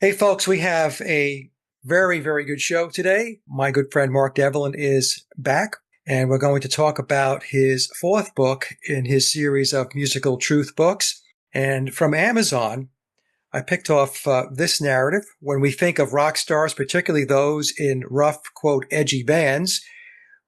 Hey, folks, we have a very, very good show today. My good friend Mark Devlin is back, and we're going to talk about his fourth book in his series of musical truth books. And from Amazon, I picked off this narrative. When we think of rock stars, particularly those in rough, quote, edgy bands,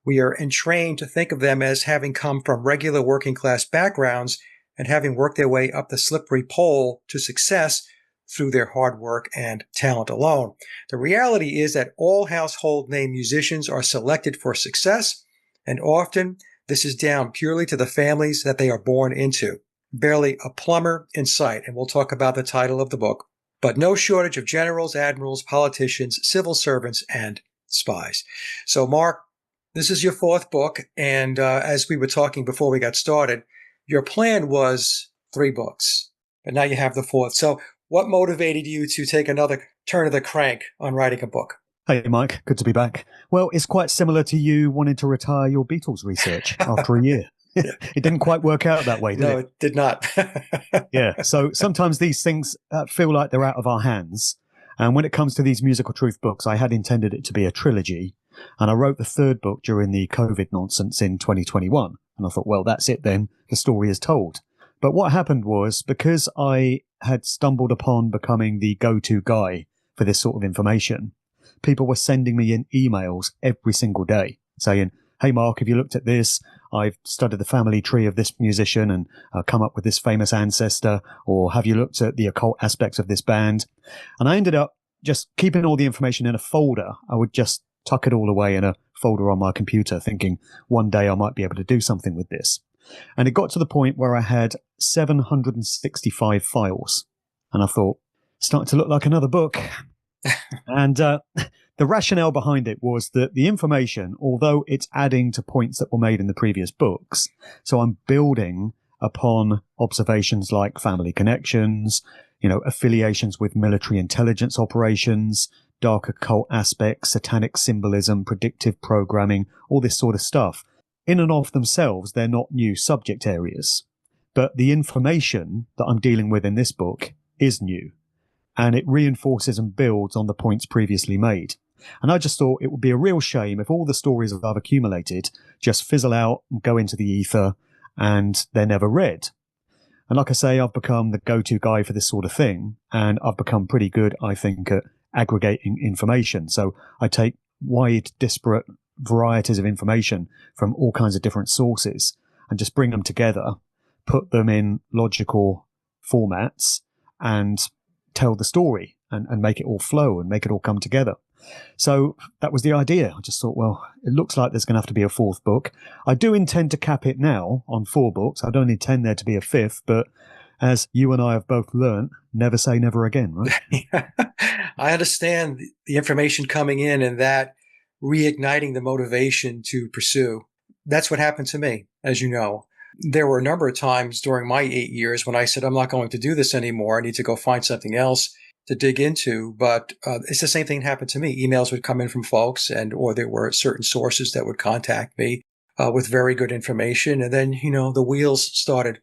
we are entrained to think of them as having come from regular working class backgrounds and having worked their way up the slippery pole to success through their hard work and talent alone. The reality is that all household name musicians are selected for success, and often this is down purely to the families that they are born into. Barely a plumber in sight, and we'll talk about the title of the book, but no shortage of generals, admirals, politicians, civil servants, and spies. So, Mark, this is your fourth book, and as we were talking before we got started, your plan was 3 books, but now you have the fourth. So what motivated you to take another turn of the crank on writing a book? Hey, Mike. Good to be back. Well, it's quite similar to you wanting to retire your Beatles research after a year. It didn't quite work out that way, did it? No, it did not. Yeah. So sometimes these things feel like they're out of our hands. And when it comes to these musical truth books, I had intended it to be a trilogy. And I wrote the 3rd book during the COVID nonsense in 2021. And I thought, well, that's it then. The story is told. But what happened was, because I had stumbled upon becoming the go-to guy for this sort of information, people were sending me in emails every single day saying, hey, Mark, have you looked at this? I've studied the family tree of this musician and come up with this famous ancestor. Or have you looked at the occult aspects of this band? And I ended up just keeping all the information in a folder. I would just tuck it all away in a folder on my computer, thinking one day I might be able to do something with this. And it got to the point where I had 765 files. And I thought, starting to look like another book. And the rationale behind it was that the information, although it's adding to points that were made in the previous books, so I'm building upon observations like family connections, affiliations with military intelligence operations, dark occult aspects, satanic symbolism, predictive programming, all this sort of stuff. In and of themselves, they're not new subject areas. But the information that I'm dealing with in this book is new. And it reinforces and builds on the points previously made. And I just thought it would be a real shame if all the stories that I've accumulated just fizzle out and go into the ether and they're never read. And like I say, I've become the go-to guy for this sort of thing. And I've become pretty good, I think, at aggregating information. So I take wide, disparate varieties of information from all kinds of different sources and just bring them together, put them in logical formats and tell the story and make it all flow and make it all come together. So that was the idea. I just thought, well, it looks like there's going to have to be a 4th book. I do intend to cap it now on 4 books. I don't intend there to be a 5th, but as you and I have both learned, never say never again, right? I understand the information coming in and that reigniting the motivation to pursue. That's what happened to me, as you know. There were a number of times during my 8 years when I said, I'm not going to do this anymore. I need to go find something else to dig into. But it's the same thing that happened to me. Emails would come in from folks or there were certain sources that would contact me with very good information. And then, the wheels started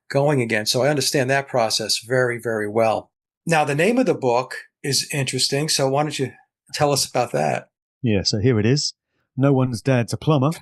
going again. So I understand that process very, very well. Now, the name of the book is interesting. So why don't you tell us about that? Yeah, so here it is. No One's Dad's a Plumber.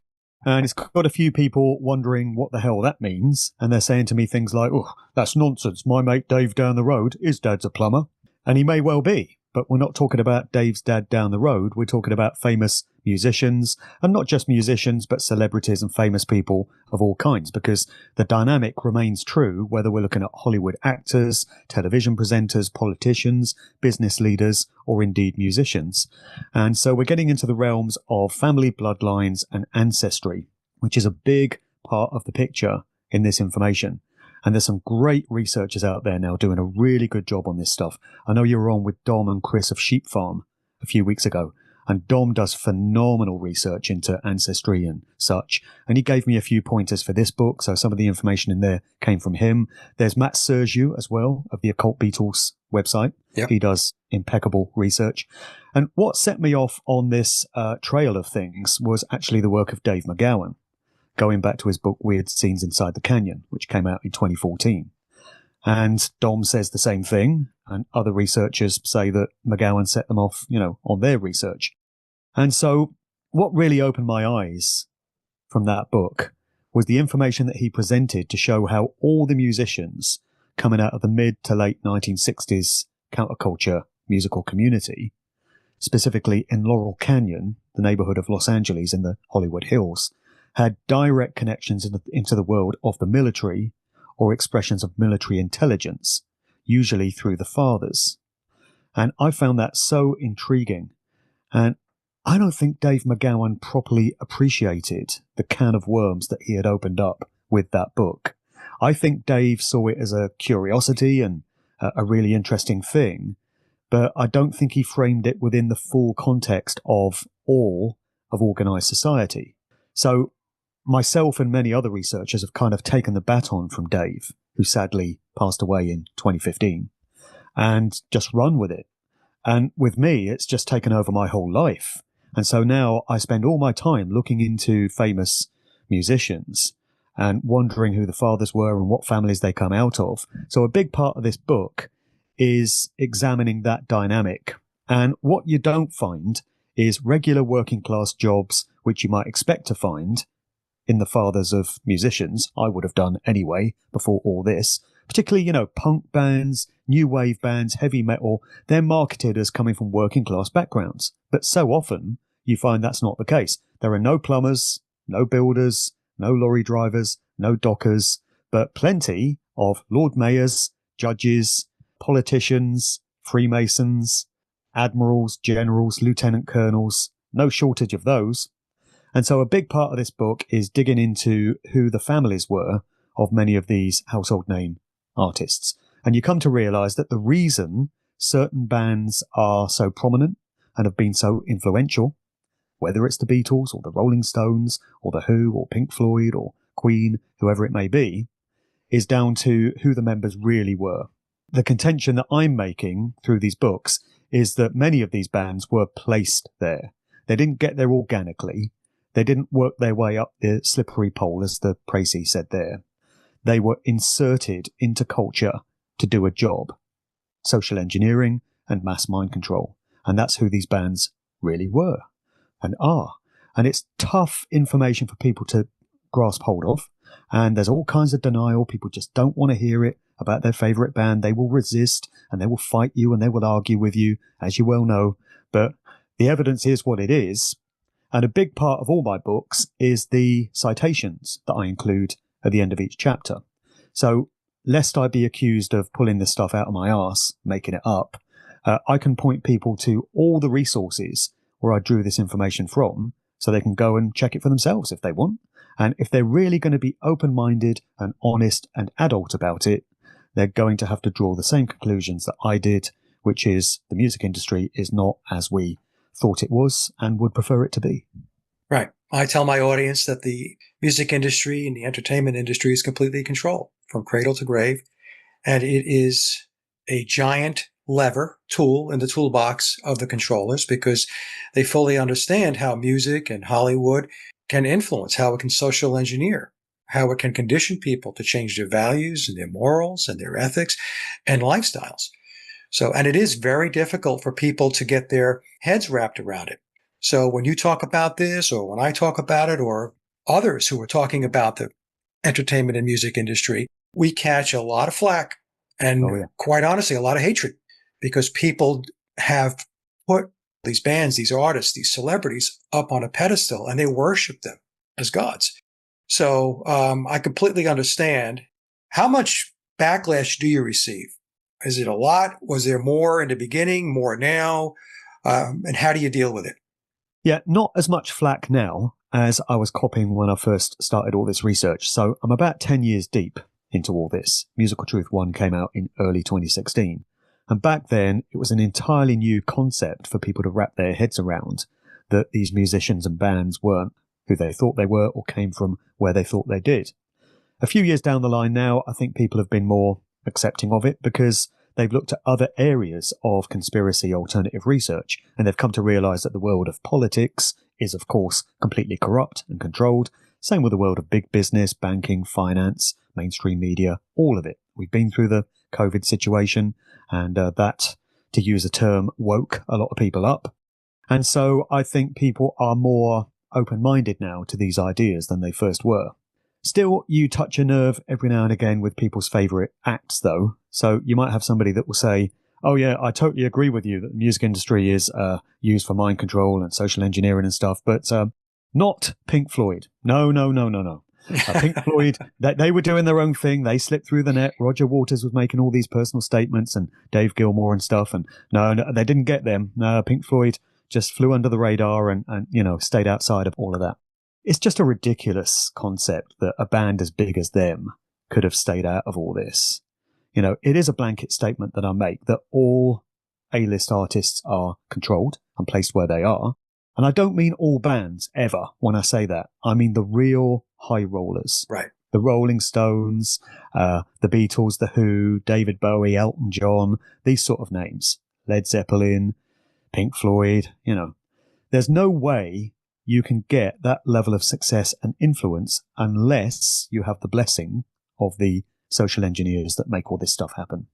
And it's got a few people wondering what the hell that means. And they're saying to me things like, oh, that's nonsense. My mate Dave down the road, his dad's a plumber. And he may well be. But we're not talking about Dave's dad down the road. We're talking about famous musicians, and not just musicians, but celebrities and famous people of all kinds, because the dynamic remains true, whether we're looking at Hollywood actors, television presenters, politicians, business leaders, or indeed musicians. And so we're getting into the realms of family bloodlines and ancestry, which is a big part of the picture in this information. And there's some great researchers out there now doing a really good job on this stuff. I know you were on with Dom and Chris of Sheep Farm a few weeks ago, and Dom does phenomenal research into ancestry and such. And he gave me a few pointers for this book, so some of the information in there came from him. There's Matt Sergiu as well of the Occult Beatles website. Yep. He does impeccable research. And what set me off on this trail of things was actually the work of Dave McGowan, going back to his book Weird Scenes Inside the Canyon, which came out in 2014. And Dom says the same thing. And other researchers say that McGowan set them off, on their research. And so what really opened my eyes from that book was the information that he presented to show how all the musicians coming out of the mid to late 1960s counterculture musical community, specifically in Laurel Canyon, the neighborhood of Los Angeles in the Hollywood Hills, had direct connections into the world of the military or expressions of military intelligence, usually through the fathers. And I found that so intriguing. And I don't think Dave McGowan properly appreciated the can of worms that he had opened up with that book. I think Dave saw it as a curiosity and a really interesting thing, but I don't think he framed it within the full context of all of organized society. So myself and many other researchers have kind of taken the baton from Dave, who sadly passed away in 2015, and just run with it. And with me, it's just taken over my whole life. And so now I spend all my time looking into famous musicians and wondering who the fathers were and what families they come out of. So a big part of this book is examining that dynamic. And what you don't find is regular working class jobs, which you might expect to find in the fathers of musicians. I would have done anyway before all this. Particularly, punk bands, new wave bands, heavy metal, they're marketed as coming from working class backgrounds. But so often you find that's not the case. There are no plumbers, no builders, no lorry drivers, no dockers, but plenty of Lord Mayors, judges, politicians, Freemasons, admirals, generals, lieutenant colonels, no shortage of those. And so a big part of this book is digging into who the families were of many of these household name artists. And you come to realize that the reason certain bands are so prominent and have been so influential, whether it's the Beatles or the Rolling Stones or the Who or Pink Floyd or Queen, whoever it may be, is down to who the members really were. The contention that I'm making through these books is that many of these bands were placed there. They didn't get there organically. They didn't work their way up the slippery pole, as the précis said there. They were inserted into culture to do a job. Social engineering and mass mind control. And that's who these bands really were and are. And it's tough information for people to grasp hold of. And there's all kinds of denial. People just don't want to hear it about their favorite band. They will resist and they will fight you and they will argue with you, as you well know. But the evidence is what it is. And a big part of all my books is the citations that I include at the end of each chapter. So lest I be accused of pulling this stuff out of my arse, making it up, I can point people to all the resources where I drew this information from so they can go and check it for themselves if they want. And if they're really going to be open-minded and honest and adult about it, they're going to have to draw the same conclusions that I did, which is the music industry is not as we thought it was and would prefer it to be. Right. I tell my audience that the music industry and the entertainment industry is completely controlled from cradle to grave. And it is a giant lever tool in the toolbox of the controllers because they fully understand how music and Hollywood can influence, how it can social engineer, how it can condition people to change their values and their morals and their ethics and lifestyles. So, and it is very difficult for people to get their heads wrapped around it. So when you talk about this, or when I talk about it, or others who are talking about the entertainment and music industry, we catch a lot of flack and quite honestly, a lot of hatred because people have put these bands, these artists, these celebrities up on a pedestal and they worship them as gods. So I completely understand. How much backlash do you receive? Is it a lot? Was there more in the beginning, more now? And how do you deal with it? Yeah, not as much flack now as I was copying when I first started all this research. So I'm about 10 years deep into all this. Musical Truth 1 came out in early 2016. And back then, it was an entirely new concept for people to wrap their heads around, that these musicians and bands weren't who they thought they were or came from where they thought they did. A few years down the line now, I think people have been more accepting of it because they've looked at other areas of conspiracy alternative research, and they've come to realize that the world of politics is, of course, completely corrupt and controlled. Same with the world of big business, banking, finance, mainstream media, all of it. We've been through the COVID situation. And that, to use a term, woke a lot of people up. And so I think people are more open-minded now to these ideas than they first were. Still, you touch a nerve every now and again with people's favourite acts, though. So you might have somebody that will say, oh yeah, I totally agree with you that the music industry is used for mind control and social engineering and stuff, but not Pink Floyd. No. Pink Floyd, they were doing their own thing. They slipped through the net. Roger Waters was making all these personal statements and Dave Gilmour and stuff. And no, they didn't get them. No, Pink Floyd just flew under the radar and stayed outside of all of that. It's just a ridiculous concept that a band as big as them could have stayed out of all this. It is a blanket statement that I make that all A-list artists are controlled and placed where they are. And I don't mean all bands ever when I say that. I mean the real high rollers. Right. The Rolling Stones, the Beatles, The Who, David Bowie, Elton John, these sort of names. Led Zeppelin, Pink Floyd, There's no way you can get that level of success and influence unless you have the blessing of the social engineers that make all this stuff happen.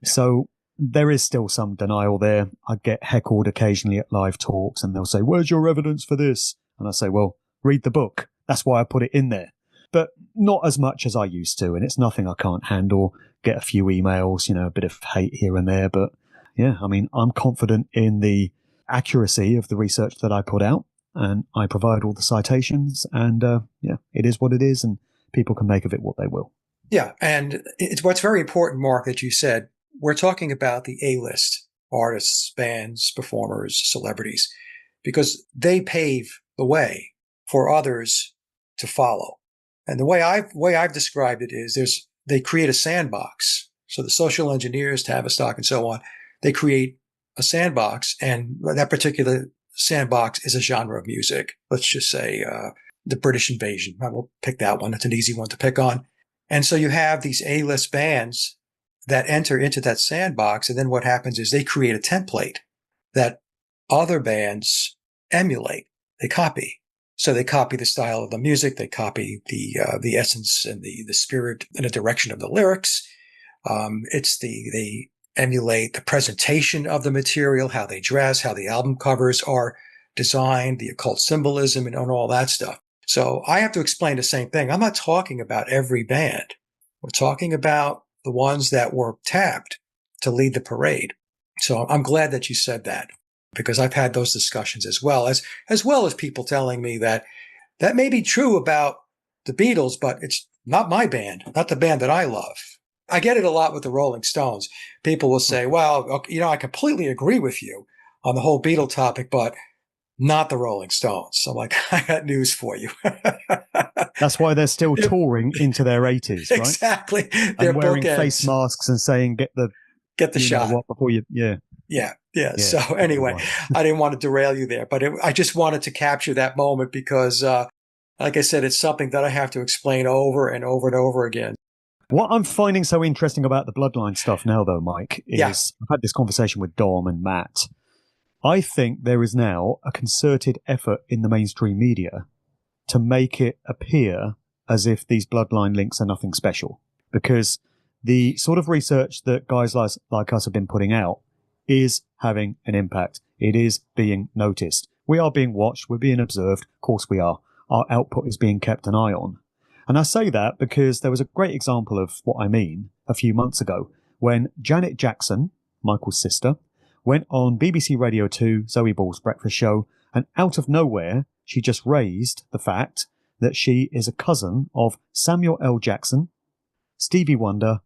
Yeah. So there is still some denial there. I get heckled occasionally at live talks and they'll say, where's your evidence for this? And I say, well, read the book. That's why I put it in there. But not as much as I used to. And it's nothing I can't handle. Get a few emails, a bit of hate here and there. But yeah, I'm confident in the accuracy of the research that I put out. And I provide all the citations. And it is what it is. And people can make of it what they will. Yeah. And it's what's very important, Mark, that you said. We're talking about the A-list artists, bands, performers, celebrities, because they pave the way for others to follow. And the way I've described it is they create a sandbox. So the social engineers, Tavistock and so on, they create a sandbox, and that particular sandbox is a genre of music. Let's just say the British Invasion. I will pick that one. It's an easy one to pick on. And so you have these A-list bands that enter into that sandbox, and then what happens is they create a template that other bands emulate. They copy. So they copy the style of the music, they copy the essence and the spirit and the direction of the lyrics. They emulate the presentation of the material, how they dress, how the album covers are designed, the occult symbolism and all that stuff. So I have to explain the same thing. I'm not talking about every band. We're talking about the ones that were tapped to lead the parade. So I'm glad that you said that, because I've had those discussions as well as people telling me that may be true about the Beatles, but it's not my band, not the band that I love. I get it a lot with the Rolling Stones. People will say, well, I completely agree with you on the whole Beatle topic, but not the Rolling Stones. So I'm like, I got news for you. That's why they're still touring into their 80s, right? Exactly. They're wearing face masks and saying, get the shot. What before you, Yeah. So anyway, I didn't want to derail you there, but I just wanted to capture that moment because, like I said, it's something that I have to explain over and over and over again. What I'm finding so interesting about the Bloodline stuff now, though, Mike, is I've had this conversation with Dom and Matt. I think there is now a concerted effort in the mainstream media to make it appear as if these Bloodline links are nothing special, because the sort of research that guys like us have been putting out is having an impact. It is being noticed. We are being watched. We're being observed. Of course we are. Our output is being kept an eye on. And I say that because there was a great example of what I mean a few months ago when Janet Jackson, Michael's sister, went on BBC Radio 2, Zoe Ball's breakfast show, and out of nowhere, she just raised the fact that she is a cousin of Samuel L. Jackson, Stevie Wonder,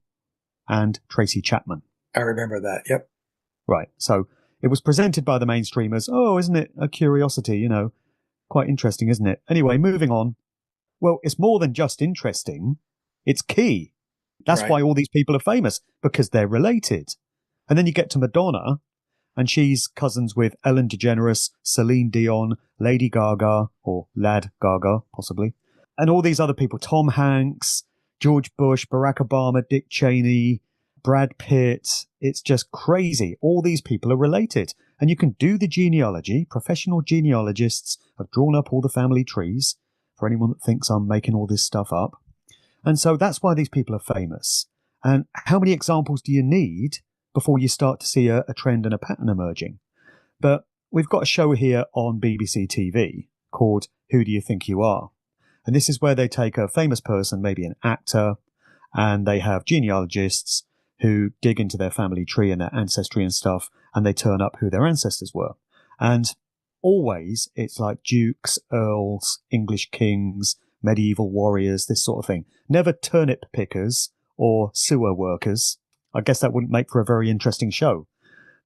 and Tracy Chapman. I remember that, yep. Right, so it was presented by the mainstreamers. Oh, isn't it a curiosity, Quite interesting, isn't it? Anyway, moving on. Well, it's more than just interesting. It's key. That's why all these people are famous, because they're related. And then you get to Madonna, and she's cousins with Ellen DeGeneres, Celine Dion, Lady Gaga, or Lad Gaga, possibly, and all these other people, Tom Hanks, George Bush, Barack Obama, Dick Cheney, Brad Pitt. It's just crazy. All these people are related. And you can do the genealogy. Professional genealogists have drawn up all the family trees, for anyone that thinks I'm making all this stuff up. And so that's why these people are famous. And how many examples do you need before you start to see a trend and a pattern emerging? But we've got a show here on BBC TV called Who Do You Think You Are? And this is where they take a famous person, maybe an actor, and they have genealogists who dig into their family tree and their ancestry and stuff, and they turn up who their ancestors were. And always it's like dukes, earls, English kings, medieval warriors, this sort of thing. Never turnip pickers or sewer workers. I guess that wouldn't make for a very interesting show.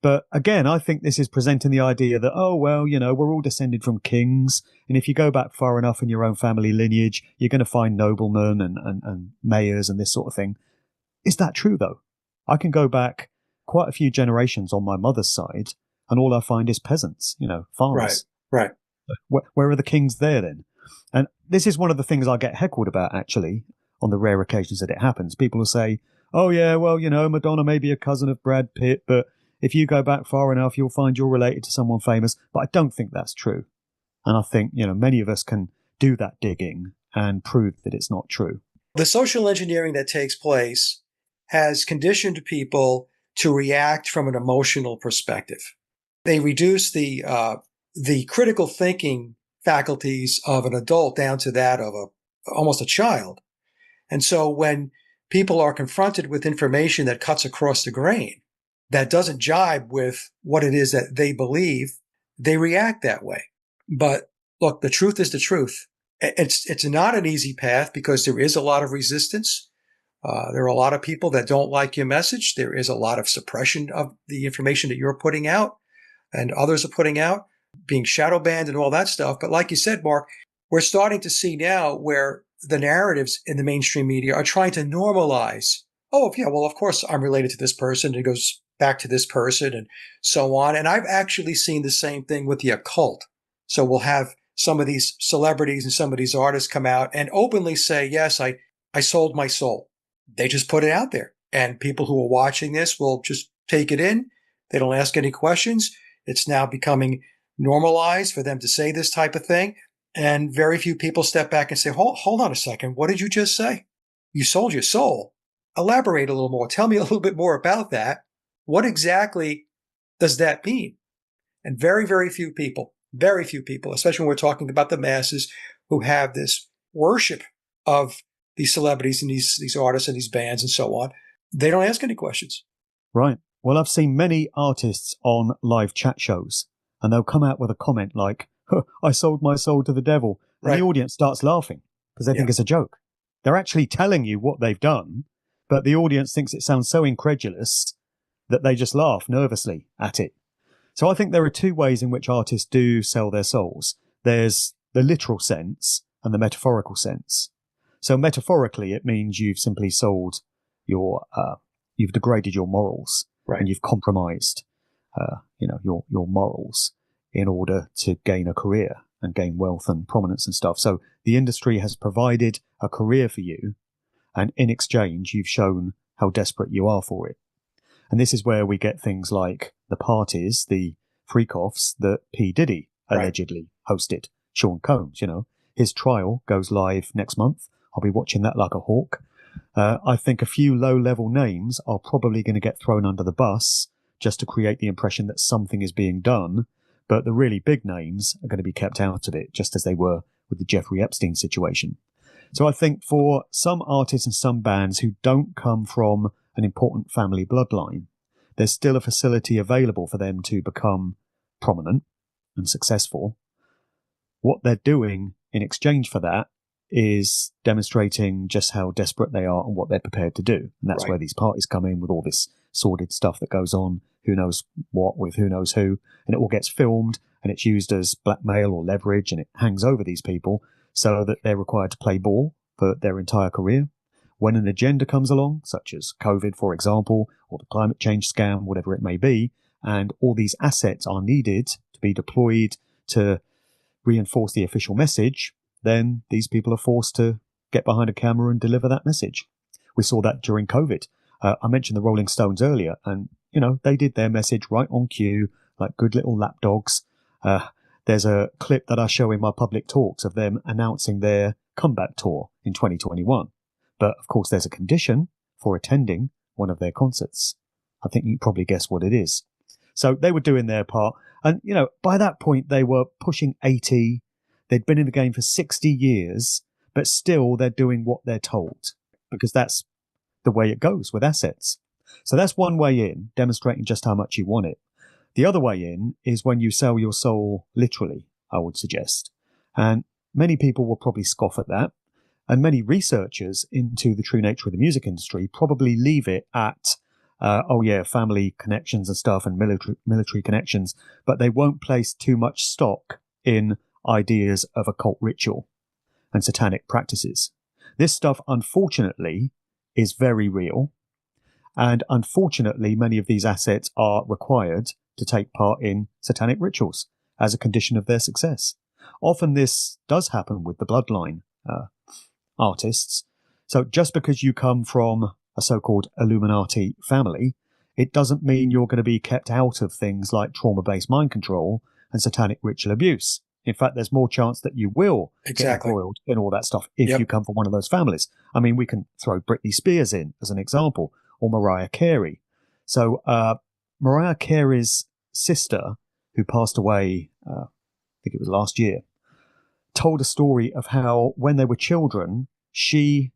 But again, I think this is presenting the idea that, oh, well, you know, we're all descended from kings. And if you go back far enough in your own family lineage, you're going to find noblemen and mayors and this sort of thing. Is that true, though? I can go back quite a few generations on my mother's side, and all I find is peasants, you know, farmers. Right. Where are the kings there then? And this is one of the things I get heckled about, actually, on the rare occasions that it happens. People will say, oh, yeah, well, you know, Madonna may be a cousin of Brad Pitt, but if you go back far enough, you'll find you're related to someone famous. But I don't think that's true. And I think, you know, many of us can do that digging and prove that it's not true. The social engineering that takes place has conditioned people to react from an emotional perspective. They reduce the critical thinking faculties of an adult down to that of almost a child. And so when people are confronted with information that cuts across the grain, that doesn't jibe with what it is that they believe, they react that way. But look, the truth is the truth. It's not an easy path because there is a lot of resistance. There are a lot of people that don't like your message. There is a lot of suppression of the information that you're putting out and others are putting out, being shadow banned and all that stuff. But like you said, Mark, we're starting to see now where the narratives in the mainstream media are trying to normalize. Oh, yeah, well, of course I'm related to this person. It goes back to this person and so on. And I've actually seen the same thing with the occult. So we'll have some of these celebrities and some of these artists come out and openly say, yes, I sold my soul. They just put it out there. And people who are watching this will just take it in. They don't ask any questions. It's now becoming normalized for them to say this type of thing. And very few people step back and say, hold on a second. What did you just say? You sold your soul. Elaborate a little more. Tell me a little bit more about that. What exactly does that mean? And very, very few people, especially when we're talking about the masses who have this worship of these celebrities and these artists and these bands and so on, they don't ask any questions. Right. Well, I've seen many artists on live chat shows, and they'll come out with a comment like, I sold my soul to the devil. And the audience starts laughing because they think it's a joke. They're actually telling you what they've done, but the audience thinks it sounds so incredulous that they just laugh nervously at it. So I think there are two ways in which artists do sell their souls. There's the literal sense and the metaphorical sense. So metaphorically, it means you've simply sold you've degraded your morals and you've compromised, your morals in order to gain a career and gain wealth and prominence and stuff. So the industry has provided a career for you, and in exchange, you've shown how desperate you are for it. And this is where we get things like the parties, the freak-offs that P. Diddy allegedly hosted. Sean Combs, his trial goes live next month. I'll be watching that like a hawk. I think a few low-level names are probably going to get thrown under the bus just to create the impression that something is being done. But the really big names are going to be kept out of it, just as they were with the Jeffrey Epstein situation. So I think for some artists and some bands who don't come from an important family bloodline, there's still a facility available for them to become prominent and successful. What they're doing in exchange for that is demonstrating just how desperate they are and what they're prepared to do. And that's where these parties come in with all this sordid stuff that goes on, who knows what with who knows who, and it all gets filmed and it's used as blackmail or leverage, and it hangs over these people so that they're required to play ball for their entire career. When an agenda comes along, such as COVID, for example, or the climate change scam, whatever it may be, and all these assets are needed to be deployed to reinforce the official message, then these people are forced to get behind a camera and deliver that message. We saw that during COVID. I mentioned the Rolling Stones earlier, and, they did their message right on cue, like good little lapdogs. There's a clip that I show in my public talks of them announcing their comeback tour in 2021. But, of course, there's a condition. for attending one of their concerts. I think you can probably guess what it is. So they were doing their part. And, by that point, they were pushing 80. They'd been in the game for 60 years, but still they're doing what they're told, because that's the way it goes with assets. So that's one way in, demonstrating just how much you want it. The other way in is when you sell your soul literally, I would suggest. And many people will probably scoff at that. And many researchers into the true nature of the music industry probably leave it at, family connections and stuff and military connections, but they won't place too much stock in ideas of occult ritual and satanic practices. This stuff, unfortunately, is very real. And unfortunately, many of these assets are required to take part in satanic rituals as a condition of their success. Often this does happen with the Bloodline artists. So just because you come from a so-called Illuminati family, it doesn't mean you're going to be kept out of things like trauma-based mind control and satanic ritual abuse. In fact, there's more chance that you will get embroiled in all that stuff if you come from one of those families. I mean, we can throw Britney Spears in as an example, or Mariah Carey. So Mariah Carey's sister, who passed away, I think it was last year, told a story of how when they were children, she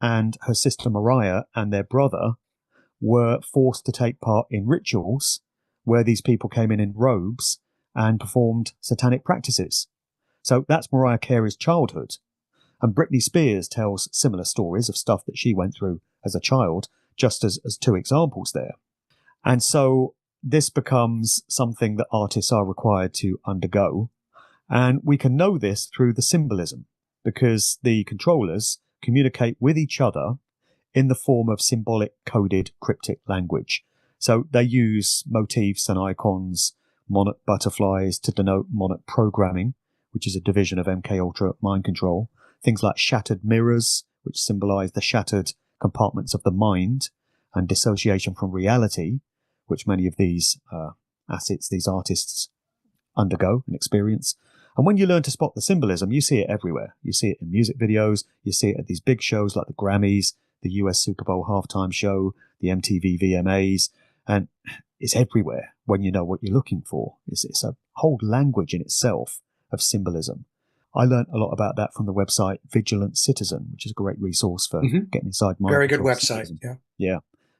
and her sister Mariah and their brother were forced to take part in rituals where these people came in robes and performed satanic practices. So that's Mariah Carey's childhood. And Britney Spears tells similar stories of stuff that she went through as a child, just as two examples there. And so this becomes something that artists are required to undergo. And we can know this through the symbolism, because the controllers communicate with each other in the form of symbolic coded cryptic language. So they use motifs and icons, monarch butterflies to denote monarch programming, which is a division of MK Ultra mind control. Things like shattered mirrors, which symbolize the shattered compartments of the mind, and dissociation from reality, which many of these assets, these artists undergo and experience. And when you learn to spot the symbolism, you see it everywhere. You see it in music videos, you see it at these big shows like the Grammys, the US Super Bowl halftime show, the MTV VMAs, and it's everywhere when you know what you're looking for. It's a whole language in itself of symbolism. I learned a lot about that from the website Vigilant Citizen, which is a great resource for getting inside mind. Very good website, Yeah,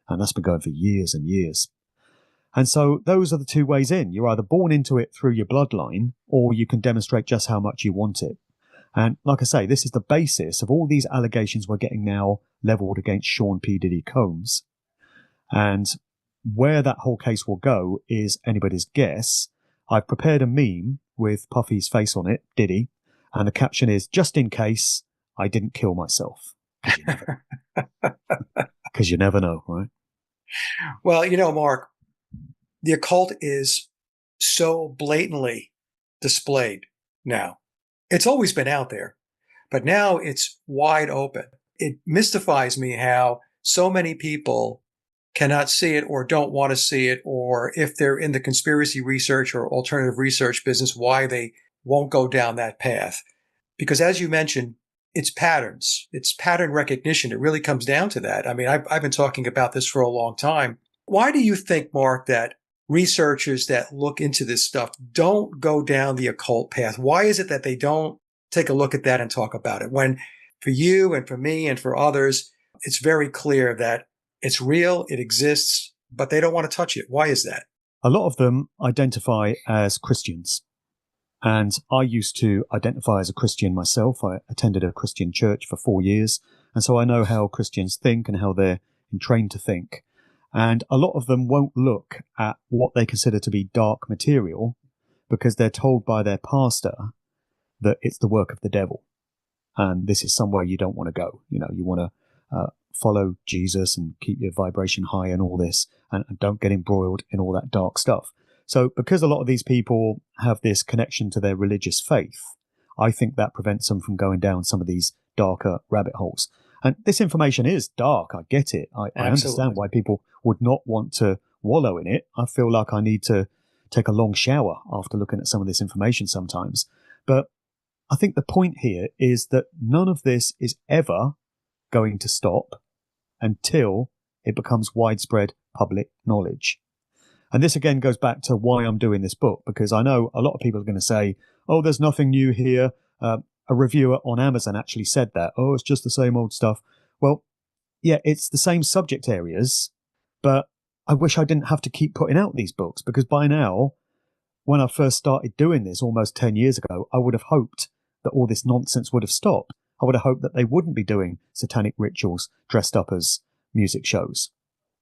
and that's been going for years and years. And so those are the two ways in. You're either born into it through your bloodline, or you can demonstrate just how much you want it. And like I say, this is the basis of all these allegations we're getting now leveled against Sean P. Diddy Combs. And where that whole case will go is anybody's guess. I've prepared a meme with Puffy's face on it, Diddy, and the caption is, "Just in case I didn't kill myself." Because you never know, right? Well, Mark, the occult is so blatantly displayed now. It's always been out there, but now it's wide open. It mystifies me how so many people cannot see it or don't want to see it, or if they're in the conspiracy research or alternative research business, why they won't go down that path. Because as you mentioned, it's patterns. It's pattern recognition. It really comes down to that. I mean, I've been talking about this for a long time. Why do you think, Mark, that researchers that look into this stuff don't go down the occult path? Why is it that they don't take a look at that and talk about it? When for you and for me and for others, it's very clear that it's real, it exists, but they don't want to touch it. Why is that? A lot of them identify as Christians. And I used to identify as a Christian myself. I attended a Christian church for 4 years. And so I know how Christians think and how they're trained to think. And a lot of them won't look at what they consider to be dark material because they're told by their pastor that it's the work of the devil. And this is somewhere you don't want to go. You want to follow Jesus and keep your vibration high and all this, and don't get embroiled in all that dark stuff. So because a lot of these people have this connection to their religious faith, I think that prevents them from going down some of these darker rabbit holes. And this information is dark. I get it. I understand why people would not want to wallow in it. I feel like I need to take a long shower after looking at some of this information sometimes. But I think the point here is that none of this is ever going to stop until it becomes widespread public knowledge. And this again goes back to why I'm doing this book, because I know a lot of people are going to say, oh, there's nothing new here. A reviewer on Amazon actually said that. Oh, it's just the same old stuff. Well, yeah, it's the same subject areas, but I wish I didn't have to keep putting out these books, because by now, when I first started doing this almost 10 years ago, I would have hoped that all this nonsense would have stopped. I would have hoped that they wouldn't be doing satanic rituals dressed up as music shows,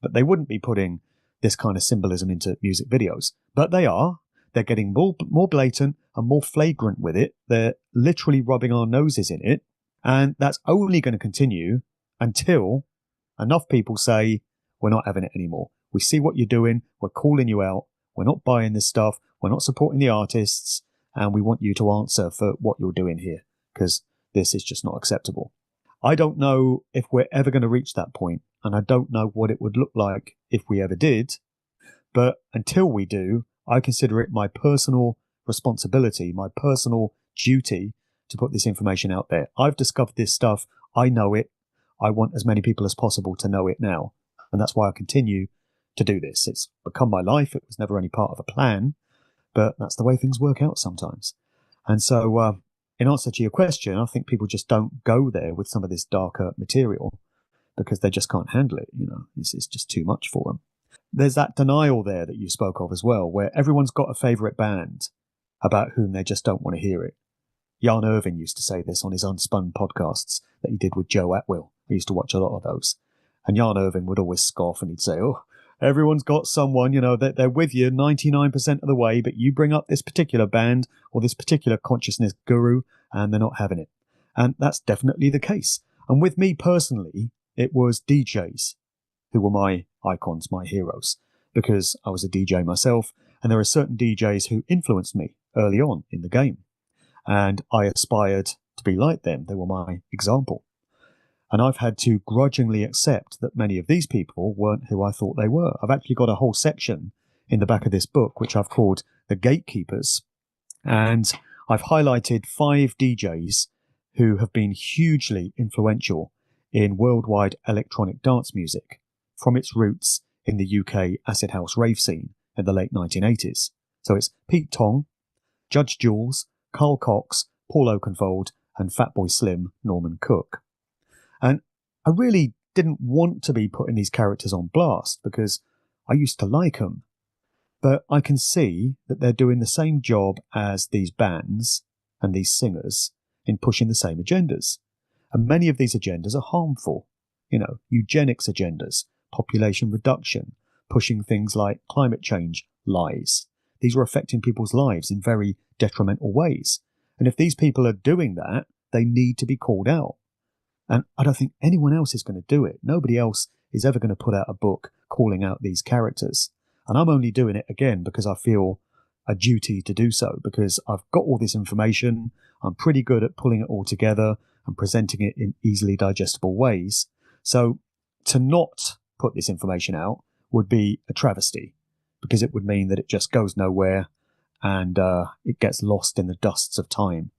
that they wouldn't be putting this kind of symbolism into music videos. But they are. They're getting more blatant and more flagrant with it. They're literally rubbing our noses in it. And that's only going to continue until enough people say, we're not having it anymore. We see what you're doing. We're calling you out. We're not buying this stuff. We're not supporting the artists. And we want you to answer for what you're doing here, because this is just not acceptable. I don't know if we're ever going to reach that point, and I don't know what it would look like if we ever did. But until we do, I consider it my personal responsibility, my personal duty to put this information out there. I've discovered this stuff. I know it. I want as many people as possible to know it now. And that's why I continue to do this. It's become my life. It was never any part of a plan, but that's the way things work out sometimes. And so, in answer to your question, I think people just don't go there with some of this darker material because they just can't handle it. You know, it's just too much for them. There's that denial there that you spoke of as well, where everyone's got a favourite band about whom they just don't want to hear it. Jan Irvin used to say this on his Unspun podcasts that he did with Joe Atwill. I used to watch a lot of those. And Jan Irvin would always scoff and he'd say, oh, everyone's got someone, you know, they're with you 99% of the way, but you bring up this particular band or this particular consciousness guru and they're not having it. And that's definitely the case. And with me personally, it was DJs who were my icons, my heroes, because I was a DJ myself, and there are certain DJs who influenced me early on in the game. And I aspired to be like them. They were my example. And I've had to grudgingly accept that many of these people weren't who I thought they were. I've actually got a whole section in the back of this book, which I've called The Gatekeepers. And I've highlighted 5 DJs who have been hugely influential in worldwide electronic dance music from its roots in the UK acid house rave scene in the late 1980s. So it's Pete Tong, Judge Jules, Carl Cox, Paul Oakenfold, and Fatboy Slim Norman Cook. And I really didn't want to be putting these characters on blast because I used to like them. But I can see that they're doing the same job as these bands and these singers in pushing the same agendas. And many of these agendas are harmful. You know, eugenics agendas, population reduction, pushing things like climate change lies. These are affecting people's lives in very detrimental ways. And if these people are doing that, they need to be called out. And I don't think anyone else is going to do it. Nobody else is ever going to put out a book calling out these characters. And I'm only doing it again because I feel a duty to do so, because I've got all this information. I'm pretty good at pulling it all together and presenting it in easily digestible ways. So to not put this information out would be a travesty, because it would mean that it just goes nowhere and it gets lost in the dusts of time.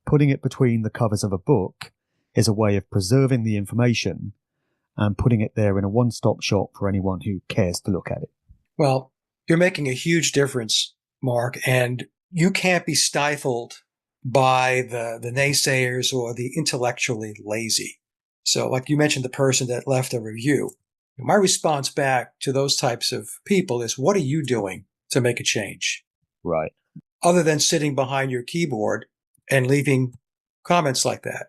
Putting it between the covers of a book is a way of preserving the information and putting it there in a one-stop shop for anyone who cares to look at it. Well, you're making a huge difference, Mark, and you can't be stifled by the naysayers or the intellectually lazy. So like you mentioned, the person that left a review, my response back to those types of people is, what are you doing to make a change? Right. Other than sitting behind your keyboard and leaving comments like that.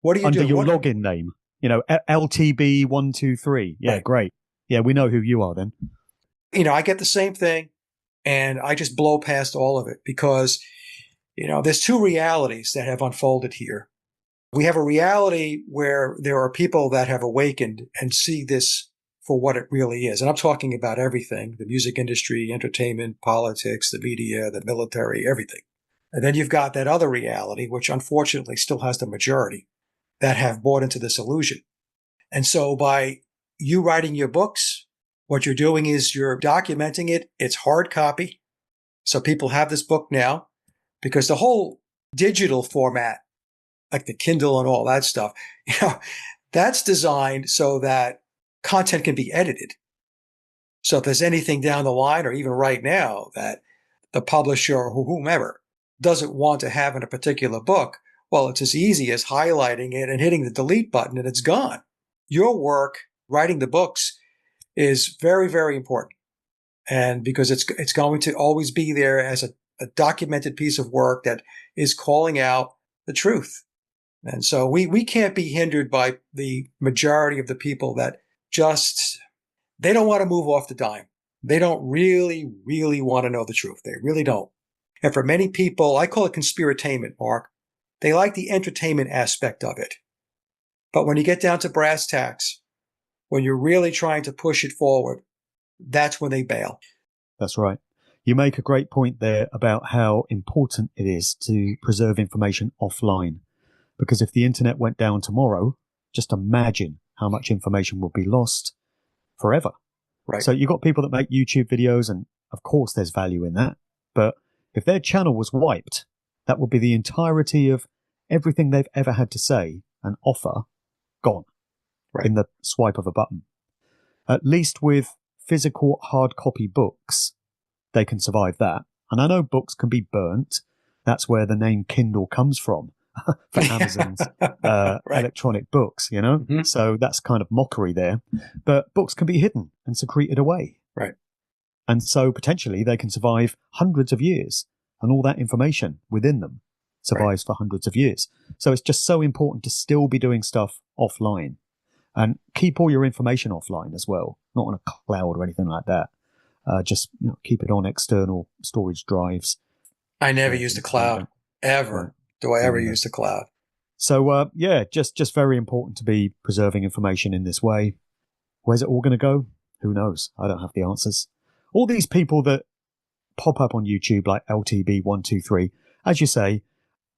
What are you doing? Under your login name, you know, LTB123. Yeah, right. Great. Yeah, we know who you are then. You know, I get the same thing and I just blow past all of it because, you know, there's 2 realities that have unfolded here. We have a reality where there are people that have awakened and see this for what it really is. And I'm talking about everything, the music industry, entertainment, politics, the media, the military, everything. And then you've got that other reality, which unfortunately still has the majority that have bought into this illusion. And so by you writing your books, what you're doing is you're documenting it. It's hard copy. So people have this book now, because the whole digital format, like the Kindle and all that stuff, you know, that's designed so that content can be edited. So if there's anything down the line or even right now that the publisher or whomever doesn't want to have in a particular book, well, it's as easy as highlighting it and hitting the delete button and it's gone. Your work, writing the books, is very, very important. And because it's going to always be there as a documented piece of work that is calling out the truth. And so we can't be hindered by the majority of the people that just, they don't want to move off the dime. They don't really, really want to know the truth. They really don't. And for many people, I call it conspiratainment, Mark. They like the entertainment aspect of it. But when you get down to brass tacks, when you're really trying to push it forward, that's when they bail. That's right. You make a great point there about how important it is to preserve information offline. Because if the internet went down tomorrow, just imagine how much information would be lost forever. Right. So you've got people that make YouTube videos, and of course there's value in that. But if their channel was wiped, that would be the entirety of everything they've ever had to say and offer gone in the swipe of a button. At least with physical hard copy books, they can survive that. And I know books can be burnt. That's where the name Kindle comes from for Amazon's electronic books, you know? Mm-hmm. So that's kind of mockery there. But books can be hidden and secreted away. Right. And so potentially they can survive hundreds of years, and all that information within them survives for hundreds of years. So it's just so important to still be doing stuff offline. And keep all your information offline as well, not on a cloud or anything like that. Just keep it on external storage drives. I never use the cloud, ever. Do I ever use the cloud? So, just very important to be preserving information in this way. Where's it all going to go? Who knows? I don't have the answers. All these people that pop up on YouTube like LTB123, as you say,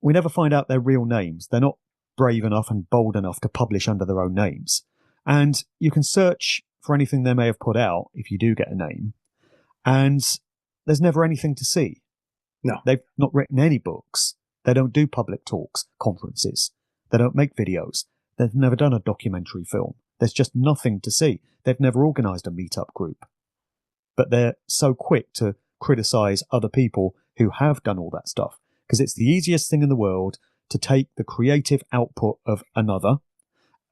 we never find out their real names. They're not brave enough and bold enough to publish under their own names. And you can search for anything they may have put out if you do get a name, and there's never anything to see. No. They've not written any books. They don't do public talks, conferences. They don't make videos. They've never done a documentary film. There's just nothing to see. They've never organised a meetup group. But they're so quick to criticise other people who have done all that stuff, because it's the easiest thing in the world to take the creative output of another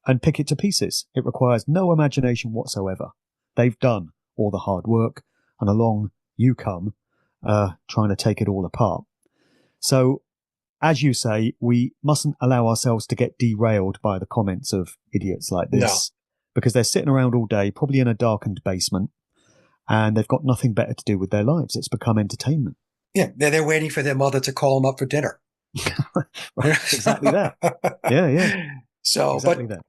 and pick it to pieces. It requires no imagination whatsoever. They've done all the hard work, and along you come, trying to take it all apart. So, as you say, we mustn't allow ourselves to get derailed by the comments of idiots like this, because they're sitting around all day, probably in a darkened basement, and they've got nothing better to do with their lives. It's become entertainment. Yeah, they're waiting for their mother to call them up for dinner. Right, exactly that. Yeah. So, exactly that.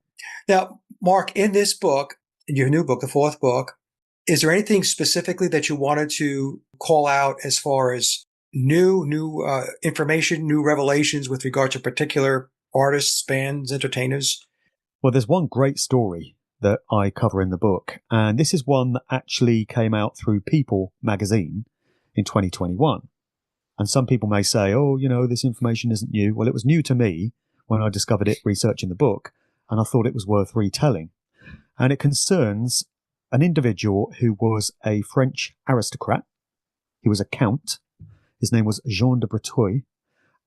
Now, Mark, in this book, in your new book, the fourth book, is there anything specifically that you wanted to call out as far as new information, new revelations with regard to particular artists, bands, entertainers? Well, there's one great story that I cover in the book, and this is one that actually came out through People magazine in 2021. And some people may say, oh, this information isn't new. Well, it was new to me when I discovered it researching the book, and I thought it was worth retelling. And it concerns an individual who was a French aristocrat. He was a count. His name was Jean de Bretoy.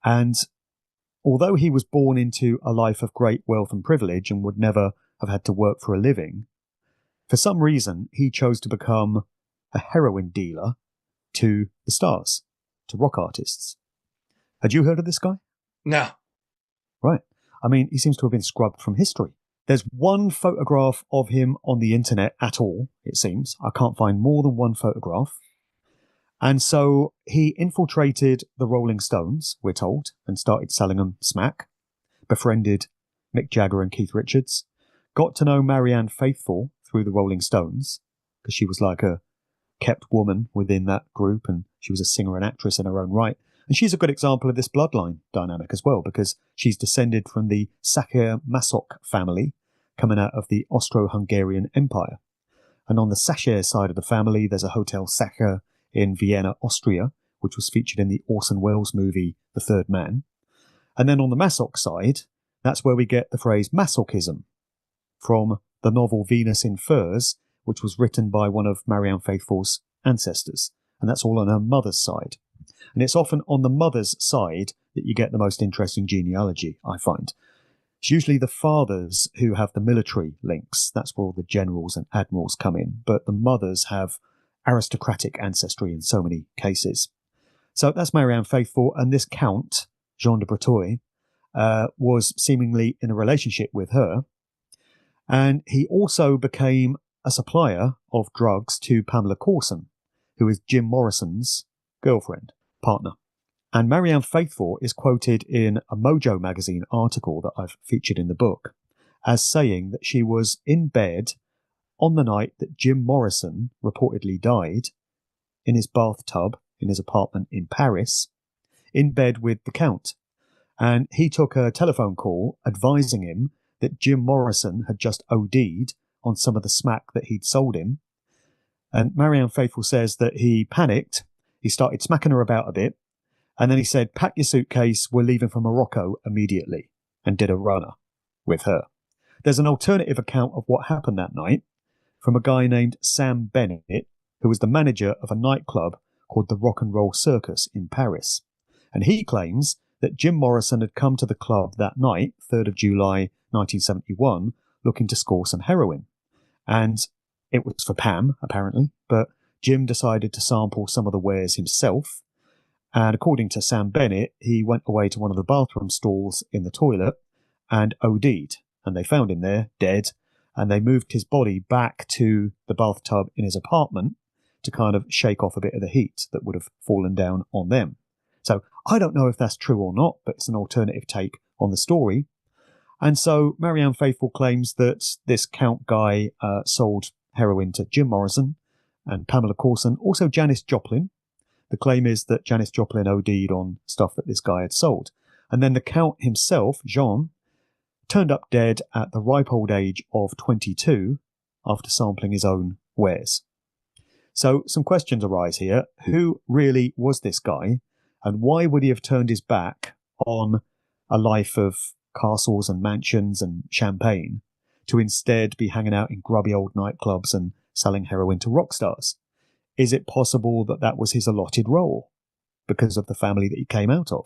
And although he was born into a life of great wealth and privilege and would never have had to work for a living, for some reason, he chose to become a heroin dealer to the stars, to rock artists. Had you heard of this guy? No. Right. I mean, he seems to have been scrubbed from history. There's one photograph of him on the internet at all, it seems. I can't find more than one photograph. And so he infiltrated the Rolling Stones, we're told, and started selling them smack, befriended Mick Jagger and Keith Richards, got to know Marianne Faithfull through the Rolling Stones, because she was like a kept woman within that group, and she was a singer and actress in her own right. And she's a good example of this bloodline dynamic as well, because she's descended from the Sacher-Masoch family, coming out of the Austro-Hungarian Empire. And on the Sacher side of the family, there's a Hotel Sacher in Vienna, Austria, which was featured in the Orson Welles movie The Third Man. And then on the Masoch side, that's where we get the phrase Masochism, from the novel Venus in Furs, which was written by one of Marianne Faithfull's ancestors. And that's all on her mother's side. And it's often on the mother's side that you get the most interesting genealogy, I find. It's usually the fathers who have the military links. That's where all the generals and admirals come in. But the mothers have aristocratic ancestry in so many cases. So that's Marianne Faithfull, and this Count, Jean de Bretoy, was seemingly in a relationship with her. And he also became a supplier of drugs to Pamela Courson, who is Jim Morrison's girlfriend, partner. And Marianne Faithfull is quoted in a Mojo magazine article that I've featured in the book as saying that she was in bed on the night that Jim Morrison reportedly died in his bathtub in his apartment in Paris, in bed with the Count. And he took a telephone call advising him that Jim Morrison had just OD'd on some of the smack that he'd sold him. And Marianne Faithfull says that he panicked, he started smacking her about a bit, and then he said, "Pack your suitcase, we're leaving for Morocco immediately," and did a runner with her. There's an alternative account of what happened that night from a guy named Sam Bennett, who was the manager of a nightclub called the Rock and Roll Circus in Paris. And he claims that Jim Morrison had come to the club that night, 3rd of July 1971, looking to score some heroin. And it was for Pam, apparently, but Jim decided to sample some of the wares himself. And according to Sam Bennett, he went away to one of the bathroom stalls in the toilet and OD'd. And they found him there, dead, and they moved his body back to the bathtub in his apartment to kind of shake off a bit of the heat that would have fallen down on them. So I don't know if that's true or not, but it's an alternative take on the story. And so Marianne Faithfull claims that this Count guy sold heroin to Jim Morrison and Pamela Courson, also Janis Joplin. The claim is that Janis Joplin OD'd on stuff that this guy had sold. And then the Count himself, Jean, turned up dead at the ripe old age of 22 after sampling his own wares. So some questions arise here. Who really was this guy? And why would he have turned his back on a life of castles and mansions and champagne to instead be hanging out in grubby old nightclubs and selling heroin to rock stars? Is it possible that that was his allotted role because of the family that he came out of?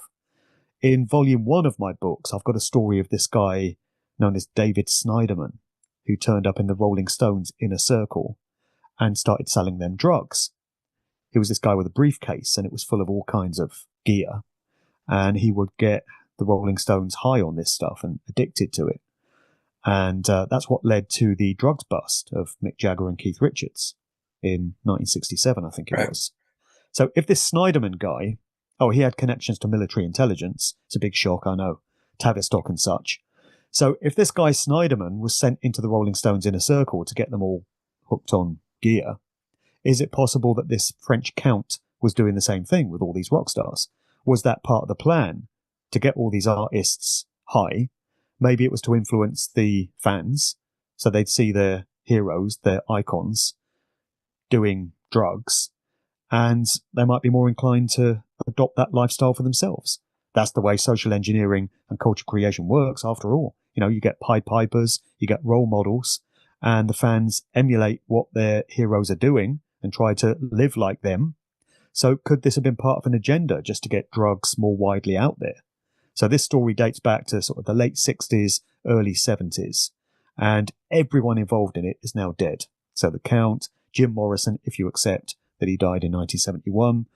In volume 1 of my books, I've got a story of this guy known as David Snyderman, who turned up in the Rolling Stones inner circle and started selling them drugs. He was this guy with a briefcase, and it was full of all kinds of gear. And he would get the Rolling Stones high on this stuff and addicted to it. And that's what led to the drugs bust of Mick Jagger and Keith Richards in 1967, I think it was. So if this Snyderman guy, he had connections to military intelligence. It's a big shock, I know. Tavistock and such. So if this guy Snyderman was sent into the Rolling Stones inner circle to get them all hooked on gear, is it possible that this French Count was doing the same thing with all these rock stars? Was that part of the plan to get all these artists high? Maybe it was to influence the fans so they'd see their heroes, their icons, doing drugs, and they might be more inclined to adopt that lifestyle for themselves. That's the way social engineering and culture creation works, after all. You know, you get Pied Pipers, you get role models, and the fans emulate what their heroes are doing and try to live like them. So could this have been part of an agenda just to get drugs more widely out there? So this story dates back to sort of the late 60s, early 70s, and everyone involved in it is now dead. So the Count, Jim Morrison, if you accept that he died in 1971,